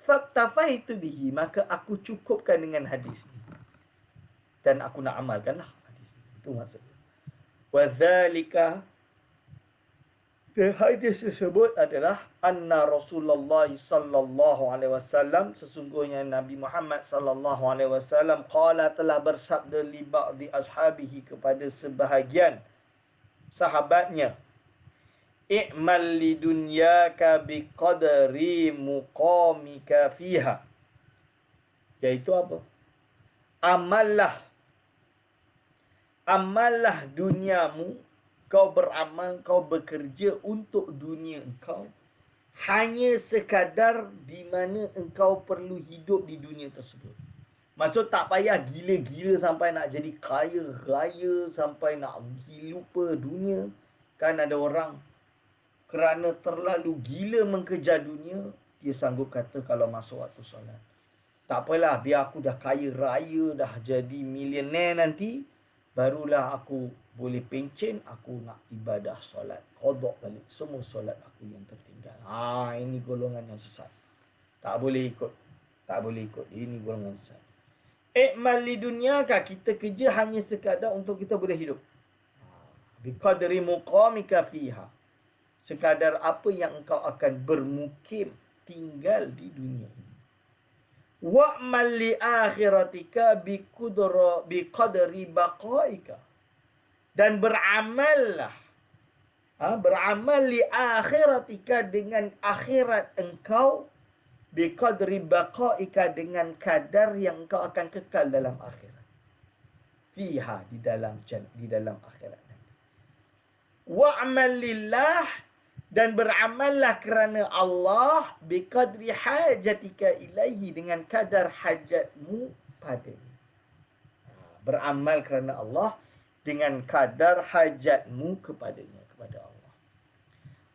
S1: Faktafaitu bihi, maka aku cukupkan dengan hadis ini. Dan aku nak amalkanlah hadis ini. Itu maksudnya. Wa dzalika, hadis tersebut adalah anna Rasulullah sallallahu alaihi wasallam, sesungguhnya Nabi Muhammad sallallahu alaihi wasallam qala, telah bersabda li ba'di ashabihi, kepada sebahagian sahabatnya, i'mal li dunyaka biqadri muqamika fiha. Iaitu apa? Amallah duniamu. Kau beramal, kau bekerja untuk dunia engkau. Hanya sekadar di mana engkau perlu hidup di dunia tersebut. Maksud tak payah gila-gila sampai nak jadi kaya raya, sampai nak lupa dunia. Kan ada orang kerana terlalu gila mengejar dunia, dia sanggup kata kalau masuk waktu solat, tak apalah, biar aku dah kaya raya, dah jadi milioner nanti, barulah aku boleh pencen, aku nak ibadah solat. Qadha balik semua solat aku yang tertinggal. Ini golongan yang sesat. Tak boleh ikut. Ini golongan sesat. I'mal li dunyaka, kita kerja hanya sekadar untuk kita boleh hidup. Biqadri muqamika fiha. Sekadar apa yang engkau akan bermukim tinggal di dunia ini. Wa'mal li akhiratika biqadri baqaika. Dan beramallah. Beramal li akhiratika dengan akhirat engkau. Biqadri baqaika dengan kadar yang engkau akan kekal dalam akhirat. Fiha, di dalam akhirat nanti. Wa'mal lillah, dan beramallah kerana Allah biqadri hajatika ilaihi, dengan kadar hajatmu padanya. Beramal kerana Allah dengan kadar hajatmu kepada Allah.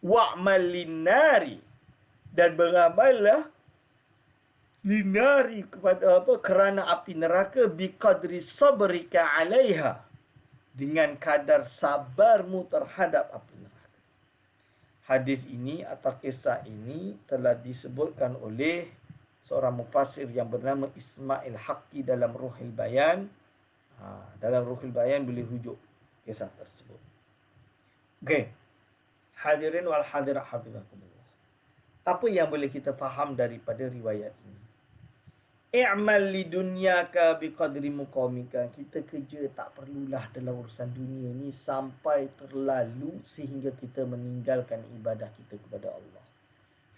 S1: Wa'mal linnari, dan beramallah linari, kepada apa? Kerana api neraka, biqadri sabrika 'alaiha, dengan kadar sabarmu terhadap api neraka. Hadis ini atau kisah ini telah disebutkan oleh seorang mufassir yang bernama Ismail Haqqi dalam Ruhul Bayan. Dalam Ruhul Bayan boleh rujuk kisah tersebut. Okey. Hadirin wal hadirat hafizakumullah. Apa yang boleh kita faham daripada riwayat ini? I'mal li dunyaka biqadri muqamika. Kita kerja tak perlulah dalam urusan dunia ni sampai terlalu sehingga kita meninggalkan ibadah kita kepada Allah.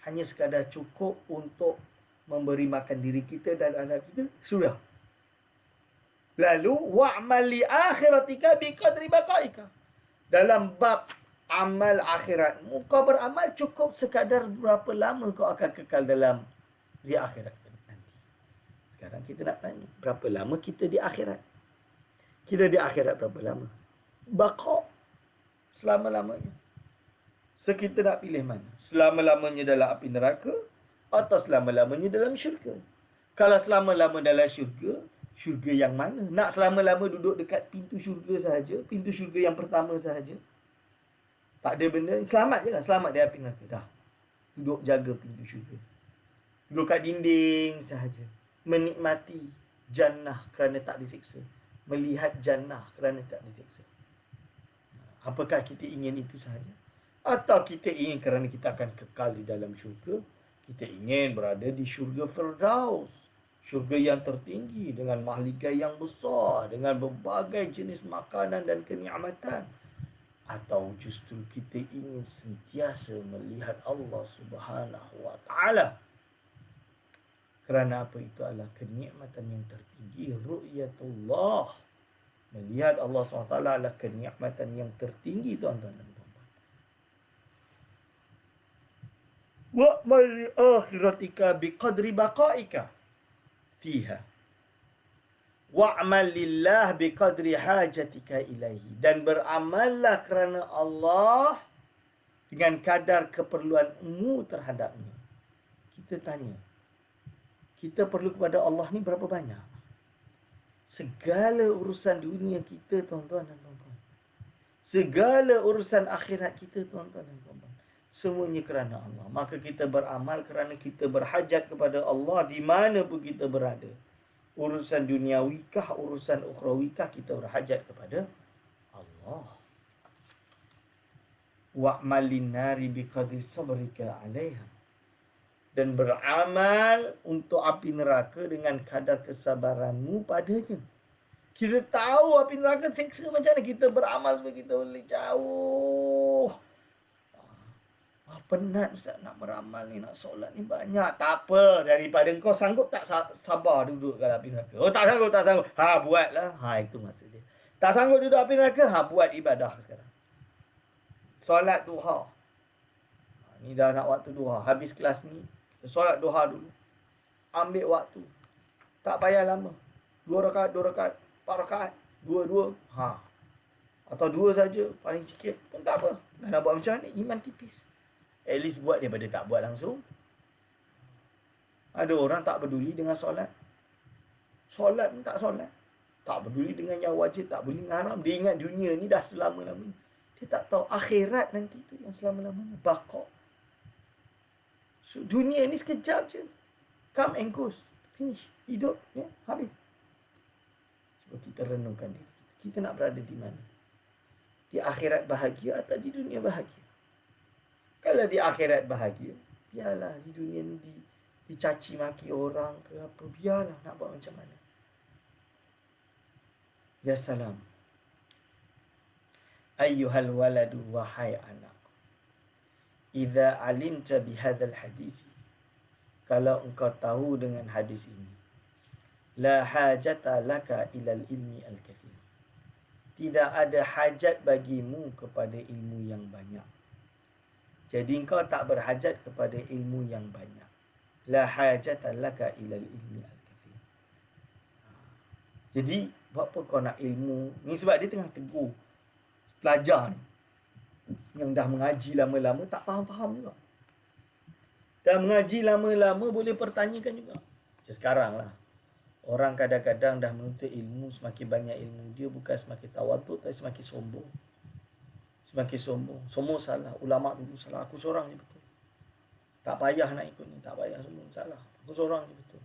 S1: Hanya sekadar cukup untuk memberi makan diri kita dan anak kita, sudah. Lalu wa'mal li akhiratika biqadri baqaika. Dalam bab amal akhiratmu, kau beramal cukup sekadar berapa lama kau akan kekal dalam di akhirat. Sekarang kita nak tanya, berapa lama kita di akhirat? Kita di akhirat berapa lama? Baqa, selama-lamanya. So, kita nak pilih mana? Selama-lamanya dalam api neraka atau selama-lamanya dalam syurga? Kalau selama-lama dalam syurga, syurga yang mana? Nak selama-lama duduk dekat pintu syurga sahaja? Pintu syurga yang pertama sahaja? Tak ada benda. Selamat je lah. Selamat dari api neraka. Dah. Duduk jaga pintu syurga. Duduk kat dinding sahaja. Menikmati jannah kerana tak disiksa. Melihat jannah kerana tak disiksa. Apakah kita ingin itu sahaja? Atau kita ingin kerana kita akan kekal di dalam syurga, kita ingin berada di syurga Firdaus, syurga yang tertinggi dengan mahligai yang besar, dengan berbagai jenis makanan dan kenikmatan. Atau justru kita ingin sentiasa melihat Allah Subhanahu wa Ta'ala. Kerana apa itu adalah kenikmatan yang tertinggi, ru'yatullah. Melihat Allah SWT adalah kenikmatan yang tertinggi, tuan-tuan dan puan-puan. Wa'mal li akhiratika biqadri baqaika fiha. Wa'mal lillah biqadri hajatika ilaihi. Dan beramallah kerana Allah dengan kadar keperluanmu terhadapnya. Kita tanya, kita perlu kepada Allah ni berapa banyak? Segala urusan dunia kita, tuan-tuan dan puan-puan. Segala urusan akhirat kita, tuan-tuan dan puan-puan. Semuanya kerana Allah. Maka kita beramal kerana kita berhajat kepada Allah di mana pun kita berada. Urusan duniawikah, urusan ukhrawikah, kita berhajat kepada Allah. Wa'mal linnari biqadri sabrika 'alaiha. Dan beramal untuk api neraka dengan kadar kesabaranmu padanya. Kita tahu api neraka seksa macam mana. Kita beramal supaya kita boleh jauh. Penat Ustaz nak beramal ni, nak solat ni banyak. Tak apa, daripada kau sanggup tak sabar duduk kat api neraka. Oh tak sanggup, tak sanggup. Buatlah. Itu maksud dia. Tak sanggup duduk api neraka, buat ibadah sekarang. Solat duha. Ni dah nak waktu duha. Habis kelas ni, solat duha dulu. Ambil waktu. Tak payah lama. 2 rakaat, 4 rakaat. 2. Atau 2 saja, paling sikit. Pun tak apa. Dah nak buat macam mana? Iman tipis. At least buat daripada tak buat langsung. Ada orang tak peduli dengan solat. Solat pun tak solat. Tak peduli dengan yang wajib, tak peduli dengan haram. Dia ingat dunia ni dah selama-lamanya. Dia tak tahu akhirat nanti tu yang selama-lamanya. Baqa'. So, dunia ni sekejap je. Come and goes. Finish. Hidup. Ya, habis. Cuba kita renungkan diri. Kita nak berada di mana? Di akhirat bahagia atau di dunia bahagia? Kalau di akhirat bahagia, biarlah di dunia ni dicaci maki orang ke apa. Biarlah, nak buat macam mana. Ya salam. Ayyuhal waladu, wahai anak. Idza alimta bihadzal hadis. Kalau engkau tahu dengan hadis ini. La hajata laka ilal ilmi al-kathir. Tidak ada hajat bagimu kepada ilmu yang banyak. Jadi engkau tak berhajat kepada ilmu yang banyak. La hajata laka ilal ilmi al-kathir. Jadi, buat apa kau nak ilmu? Ni sebab dia tengah tegur pelajar ni. Yang dah mengaji lama-lama tak faham-faham juga. Dah mengaji lama-lama boleh pertanyakan juga. Macam sekarang lah. Orang kadang-kadang dah menuntut ilmu, semakin banyak ilmu dia bukan semakin tawaduk, tapi semakin sombong. Semakin sombong. Semua salah. Ulama dulu salah. Aku seorang je betul. Tak payah nak ikut ni. Tak payah semua salah. Aku seorang je betul.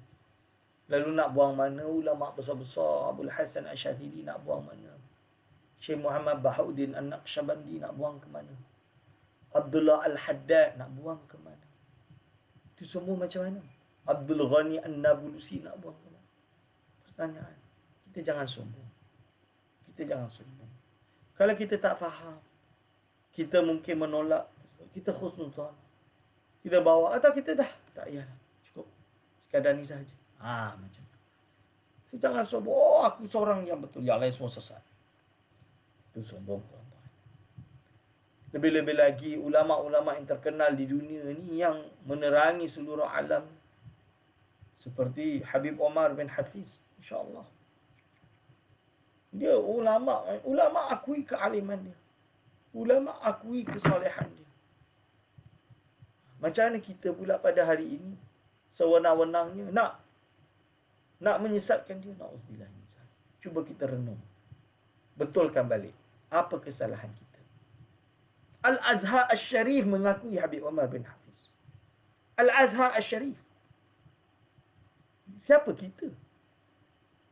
S1: Lalu nak buang mana ulama besar-besar. Abul Hasan Asyadili nak buang mana. Syekh Muhammad Bahauddin An-Naqsyabandi nak buang ke mana. Abdullah Al-Haddad nak buang ke mana. Itu semua macam mana. Abdul Ghani An-Nabulusi nak buang ke mana. Pertanyaan. Kita jangan sombong. Kita jangan sombong. Kalau kita tak faham, kita mungkin menolak. Kita khusnuzan. Kita bawa. Atau kita dah. Tak payahlah. Cukup. Sekadar ni sahaja. Macam tu. So, jangan sombong. Oh, aku seorang yang betul. Yang lain semua sesat. Itu sombong. Lebih-lebih lagi ulama-ulama yang terkenal di dunia ni yang menerangi seluruh alam. Seperti Habib Omar bin Hafiz. InsyaAllah. Dia ulama. Ulama akui kealiman dia. Ulama akui kesolehan dia. Macam mana kita pula pada hari ini sewenang-wenangnya nak menyesatkan dia. Na'udzubillah. Cuba kita renung. Betulkan balik. Apa kesalahan kita? Al-Azhar Al-Sharif mengakui Habib Omar bin Hafiz. Al-Azhar Al-Sharif. Siapa kita?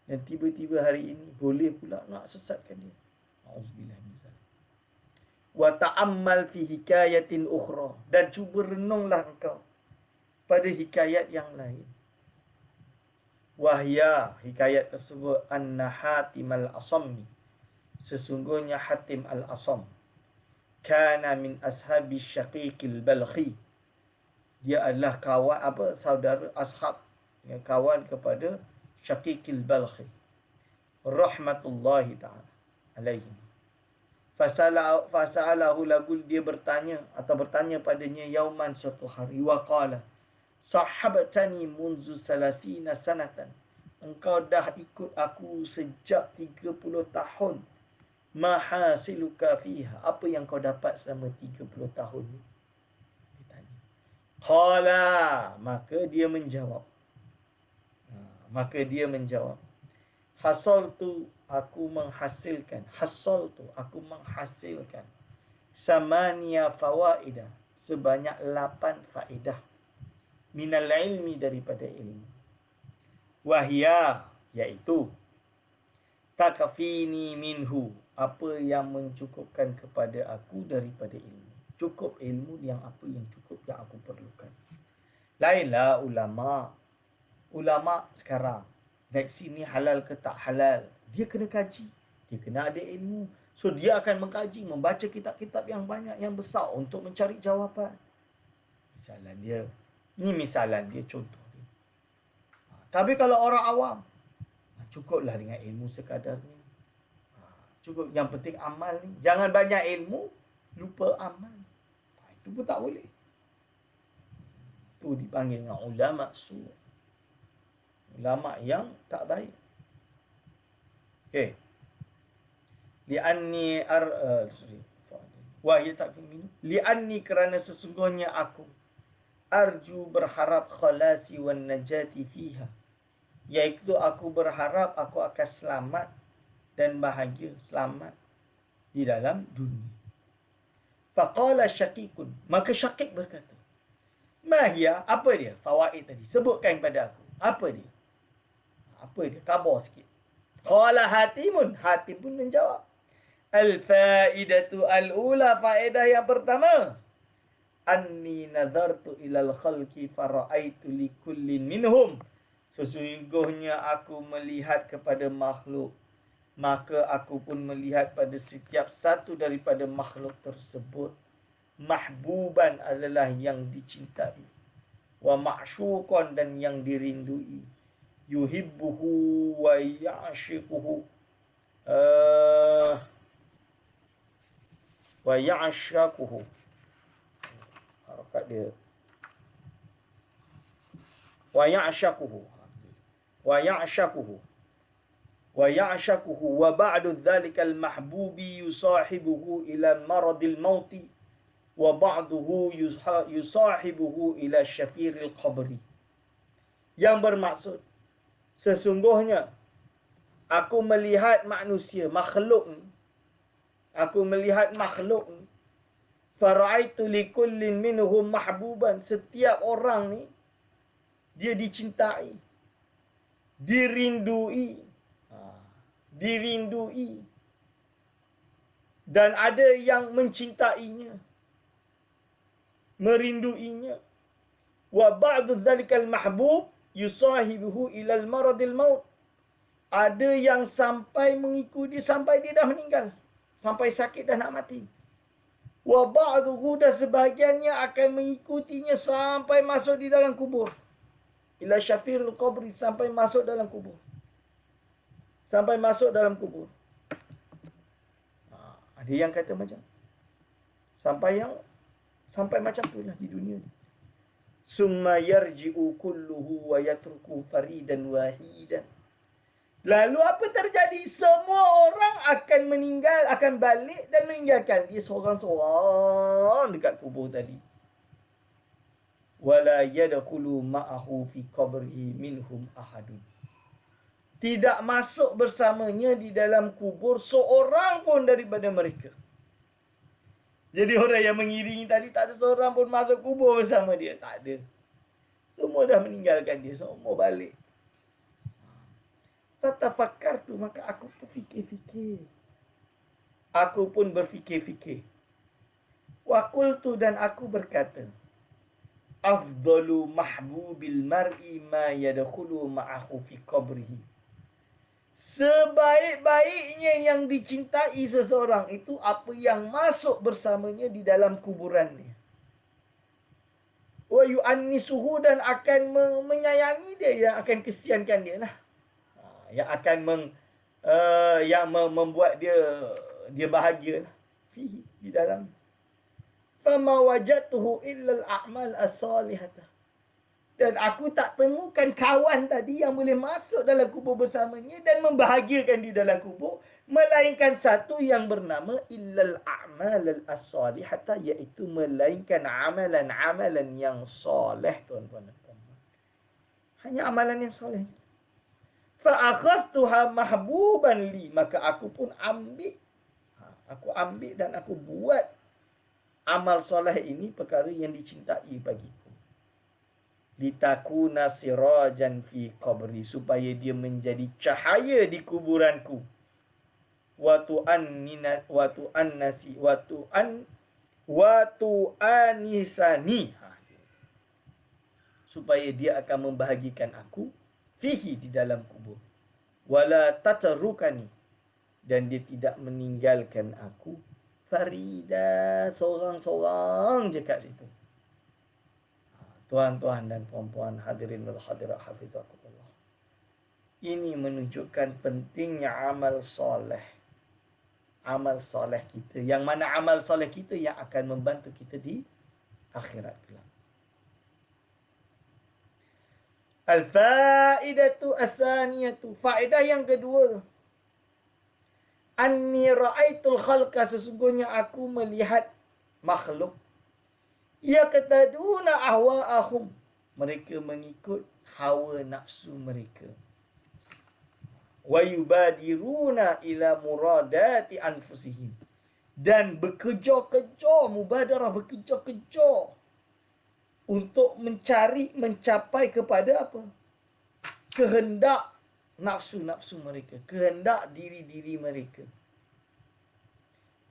S1: Dan tiba-tiba hari ini boleh pula nak sesatkan dia. Na'udzubillah. Wa ta'ammal fi hikayatin ukhra. Dan cuba renunglah engkau pada hikayat yang lain. Wahya, hikayat tersebut, anna Hatim al-Asammi. Sesungguhnya Hatim al-Asam. Kana min ashabi syaqiqil balkhi. Dia adalah kawan, saudara ashab. Yang kawan kepada Syaqiqil Balkhi. Rahmatullahi ta'ala alaihim. Fasa'alahu lagu dia bertanya padanya yauman suatu hari. Wa qala sahabtani munzu salasina sanatan. Engkau dah ikut aku sejak 30 tahun. Mahasiluka fiha. Apa yang kau dapat selama 30 tahun ni? Ditanya. Qala. Maka dia menjawab. Hasal tu aku menghasilkan. Samania fawaidah. Sebanyak 8 faedah. Minal ilmi, daripada ilmu. Wahya, iaitu takafini minhu. Apa yang mencukupkan kepada aku daripada ilmu. Cukup ilmu yang apa yang cukup yang aku perlukan. Lainlah ulama. Ulama sekarang, vaksin ni halal ke tak halal, dia kena kaji. Dia kena ada ilmu. So, dia akan mengkaji, membaca kitab-kitab yang banyak, yang besar untuk mencari jawapan. Misalan dia, contoh dia. Tapi kalau orang awam, cukuplah dengan ilmu sekadarnya. Cukup, yang penting amal ni. Jangan banyak ilmu, lupa amal. Itu pun tak boleh. Itu dipanggil dengan ulama su'. Ulama yang tak baik. Okey. Li'anni kerana sesungguhnya aku arju berharap khalasi wan najati fiha. Iaitu aku berharap aku akan selamat dan bahagia, selamat di dalam dunia. Faqala Syaqiqun. Maka Syaqiq berkata, Mahia, apa dia? Fawaid tadi. Sebutkan kepada aku. Apa dia? Apa dia? Khabar sikit. Qala Hatimun. Hatim pun menjawab. Al-faidatu al-ula, faedah yang pertama. Anni nazartu ilal khalqi fara'aitu likullin minhum. Sesungguhnya aku melihat kepada makhluk, maka aku pun melihat pada setiap satu daripada makhluk tersebut. Mahbuban adalah yang dicintai. Wa ma'syuqan dan yang dirindui. Yuhibbuhu wa ya'shiquhu. Wa ya'shaquhu. Harakat dia. Wa ya'shaquhu. Wa ya'shaquhu. Wa ya'shaquhu. Wa ba'du dhalikal mahbubi yusahibuhu ila maradil mauti. Wa ba'duhu yusahibuhu ila syafiril qabri. Yang bermaksud, sesungguhnya aku melihat manusia, makhluk ni. Aku melihat makhluk ni. Fara'aitu likullin minhum mahbuban. Setiap orang ni, dia dicintai. Dirindui. Dirindui. Dan ada yang mencintainya. Merinduinya. Wa ba'du dhalikal mahbub yusahibuhu ilal maradil maut. Ada yang sampai mengikuti sampai dia dah meninggal. Sampai sakit dah nak mati. Wa ba'duhu, dan sebahagiannya akan mengikutinya sampai masuk di dalam kubur. Ila syafirul qabri, sampai masuk dalam kubur. Sampai masuk dalam kubur. Ada yang kata macam sampai macam tu lah di dunia ni. Summa yarji'u kulluhu wa yatruku faridan wahidan. Lalu apa terjadi? Semua orang akan meninggal, akan balik dan meninggalkan dia seorang-seorang dekat kubur tadi. Wala yadkhulu ma'ahu fi qabrihi minhum ahadun. Tidak masuk bersamanya di dalam kubur seorang pun daripada mereka. Jadi orang yang mengiringi tadi tak ada seorang pun masuk kubur bersama dia. Tak ada. Semua dah meninggalkan dia. Semua balik. Tatafakar tu, maka aku berfikir-fikir. Aku pun berfikir-fikir. Wa qultu, dan aku berkata. Afdalu mahbubil mar'i ma yadkhulu ma'ahu fi qabrihi. Sebaik-baiknya yang dicintai seseorang itu apa yang masuk bersamanya di dalam kuburannya. Wa yu'annisuhu, dan akan menyayangi dia, yang akan kesiankan dia lah. Yang akan membuat dia bahagia lah. Fihi, di dalam. Fama wajadtuhu illa al-a'mal as-salihah. Dan aku tak temukan kawan tadi yang boleh masuk dalam kubur bersamanya dan membahagiakan di dalam kubur, melainkan satu yang bernama illal a'mal as-salihata, iaitu melainkan amalan-amalan yang soleh, tuan-tuan dan puan-puan. Hanya amalan yang soleh. Fa akhadtuha mahbuban li, maka aku pun ambil. Aku ambil dan aku buat amal soleh ini perkara yang dicintai bagiku. Litakuna sirajan fi qabri, supaya dia menjadi cahaya di kuburanku. Wa tu'anisani, supaya dia akan membahagikan aku fihi, di dalam kubur. Wala tatrukani, dan dia tidak meninggalkan aku farida, seorang-seorang je kat situ. Tuan-tuan dan puan-puan, hadirin wal hadirat hafizakumullah. Ini menunjukkan pentingnya amal soleh. Amal soleh kita. Yang mana amal soleh kita yang akan membantu kita di akhirat kelak. Al-faidatu as-saniyatu. Faedah yang kedua. Anni ra'aitul khalqa, sesungguhnya aku melihat makhluk. Yaqtaduna ahwa'ahum, mereka mengikut hawa nafsu mereka. Wa yubadiruna ila muradati anfusihim, dan bekerja-kerja, mubadarah, bekerja-kerja untuk mencapai kepada apa? Kehendak nafsu-nafsu mereka, kehendak diri-diri mereka.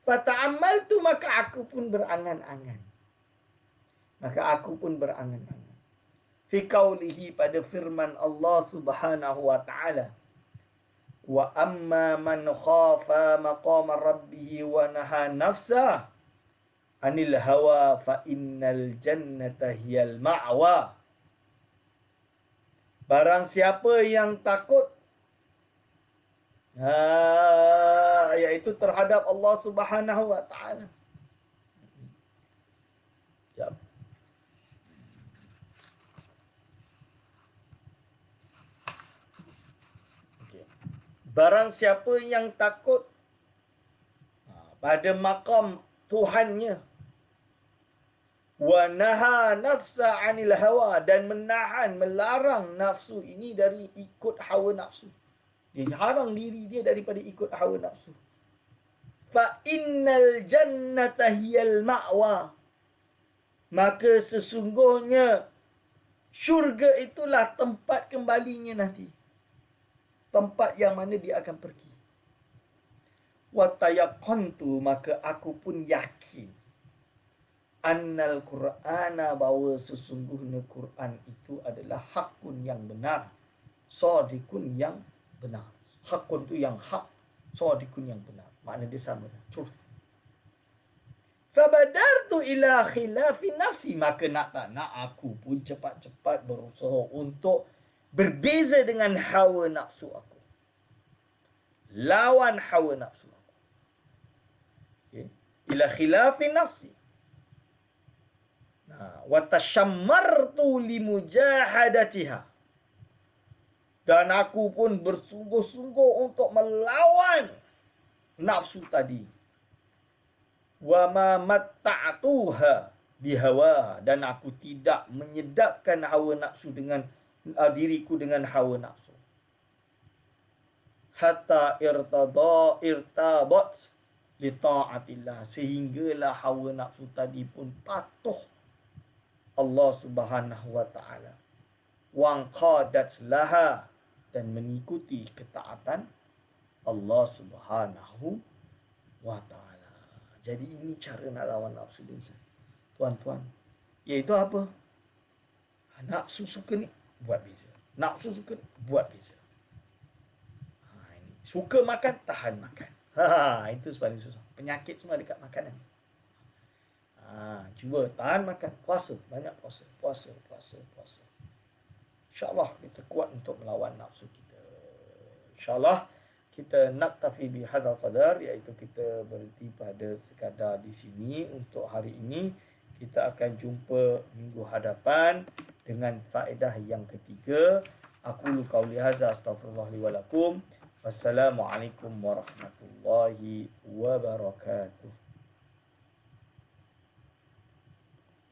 S1: Fata'ammaltu, maka aku pun berangan-angan. Maka aku pun berangan-angan. Fi qawlihi, pada firman Allah Subhanahu wa ta'ala. Wa amma man khafa maqama rabbih wa naha nafsa anil hawa fa innal jannata hiyal ma'wa. Barang siapa yang takut iaitu terhadap Allah Subhanahu wa ta'ala. Sekejap. Barang siapa yang takut pada maqam Tuhannya, wa naha nafsa anil hawa, dan menahan, melarang nafsu ini dari ikut hawa nafsu. Dia harang diri dia daripada ikut hawa nafsu. Fa innal jannata hiyal ma'wa, maka sesungguhnya syurga itulah tempat kembalinya nanti. Tempat yang mana dia akan pergi. Wa tayaqantu, maka aku pun yakin. Annal Qur'ana, bahawa sesungguhnya Quran itu adalah hakun yang benar. Sadiqun yang benar. Hakun itu yang hak. Sadiqun yang benar. Makna dia sama. Truth. Fabadartu ila khilafi nafsi, maka nak tak nak aku pun cepat-cepat berusaha untuk berbeza dengan hawa nafsu aku. Lawan hawa nafsu aku. Okay. Ila khilafi nafsi. Wa tashammartu limujahadatiha. Dan aku pun bersungguh-sungguh untuk melawan nafsu tadi. Wa ma matta'tuha bihawa, dan aku tidak menyedapkan hawa nafsu dengan diriku dengan hawa nafsu. Hatta irtabat li ta'atillah, sehinggalah hawa nafsu tadi pun patuh Allah Subhanahu wa ta'ala. Wa qadat laha, dan mengikuti ketaatan Allah Subhanahu wa ta'ala. Jadi ini cara nak lawan nafsu ni, tuan-tuan. Iaitu apa? Nafsu suka ni, buat beza. Nafsu suka, buat beza. Ini. Suka makan, tahan makan. Itu paling susah. Penyakit semua dekat makanan. Cuba tahan makan. Puasa. Banyak puasa. Puasa. InsyaAllah kita kuat untuk melawan nafsu kita. InsyaAllah kita naktafi bihadzal qadar, iaitu kita berhenti pada sekadar di sini untuk hari ini. Kita akan jumpa minggu hadapan dengan faedah yang ketiga. Aqulu qauli hadza, astaghfirullah li wa lakum. Wassalamualaikum warahmatullahi wabarakatuh.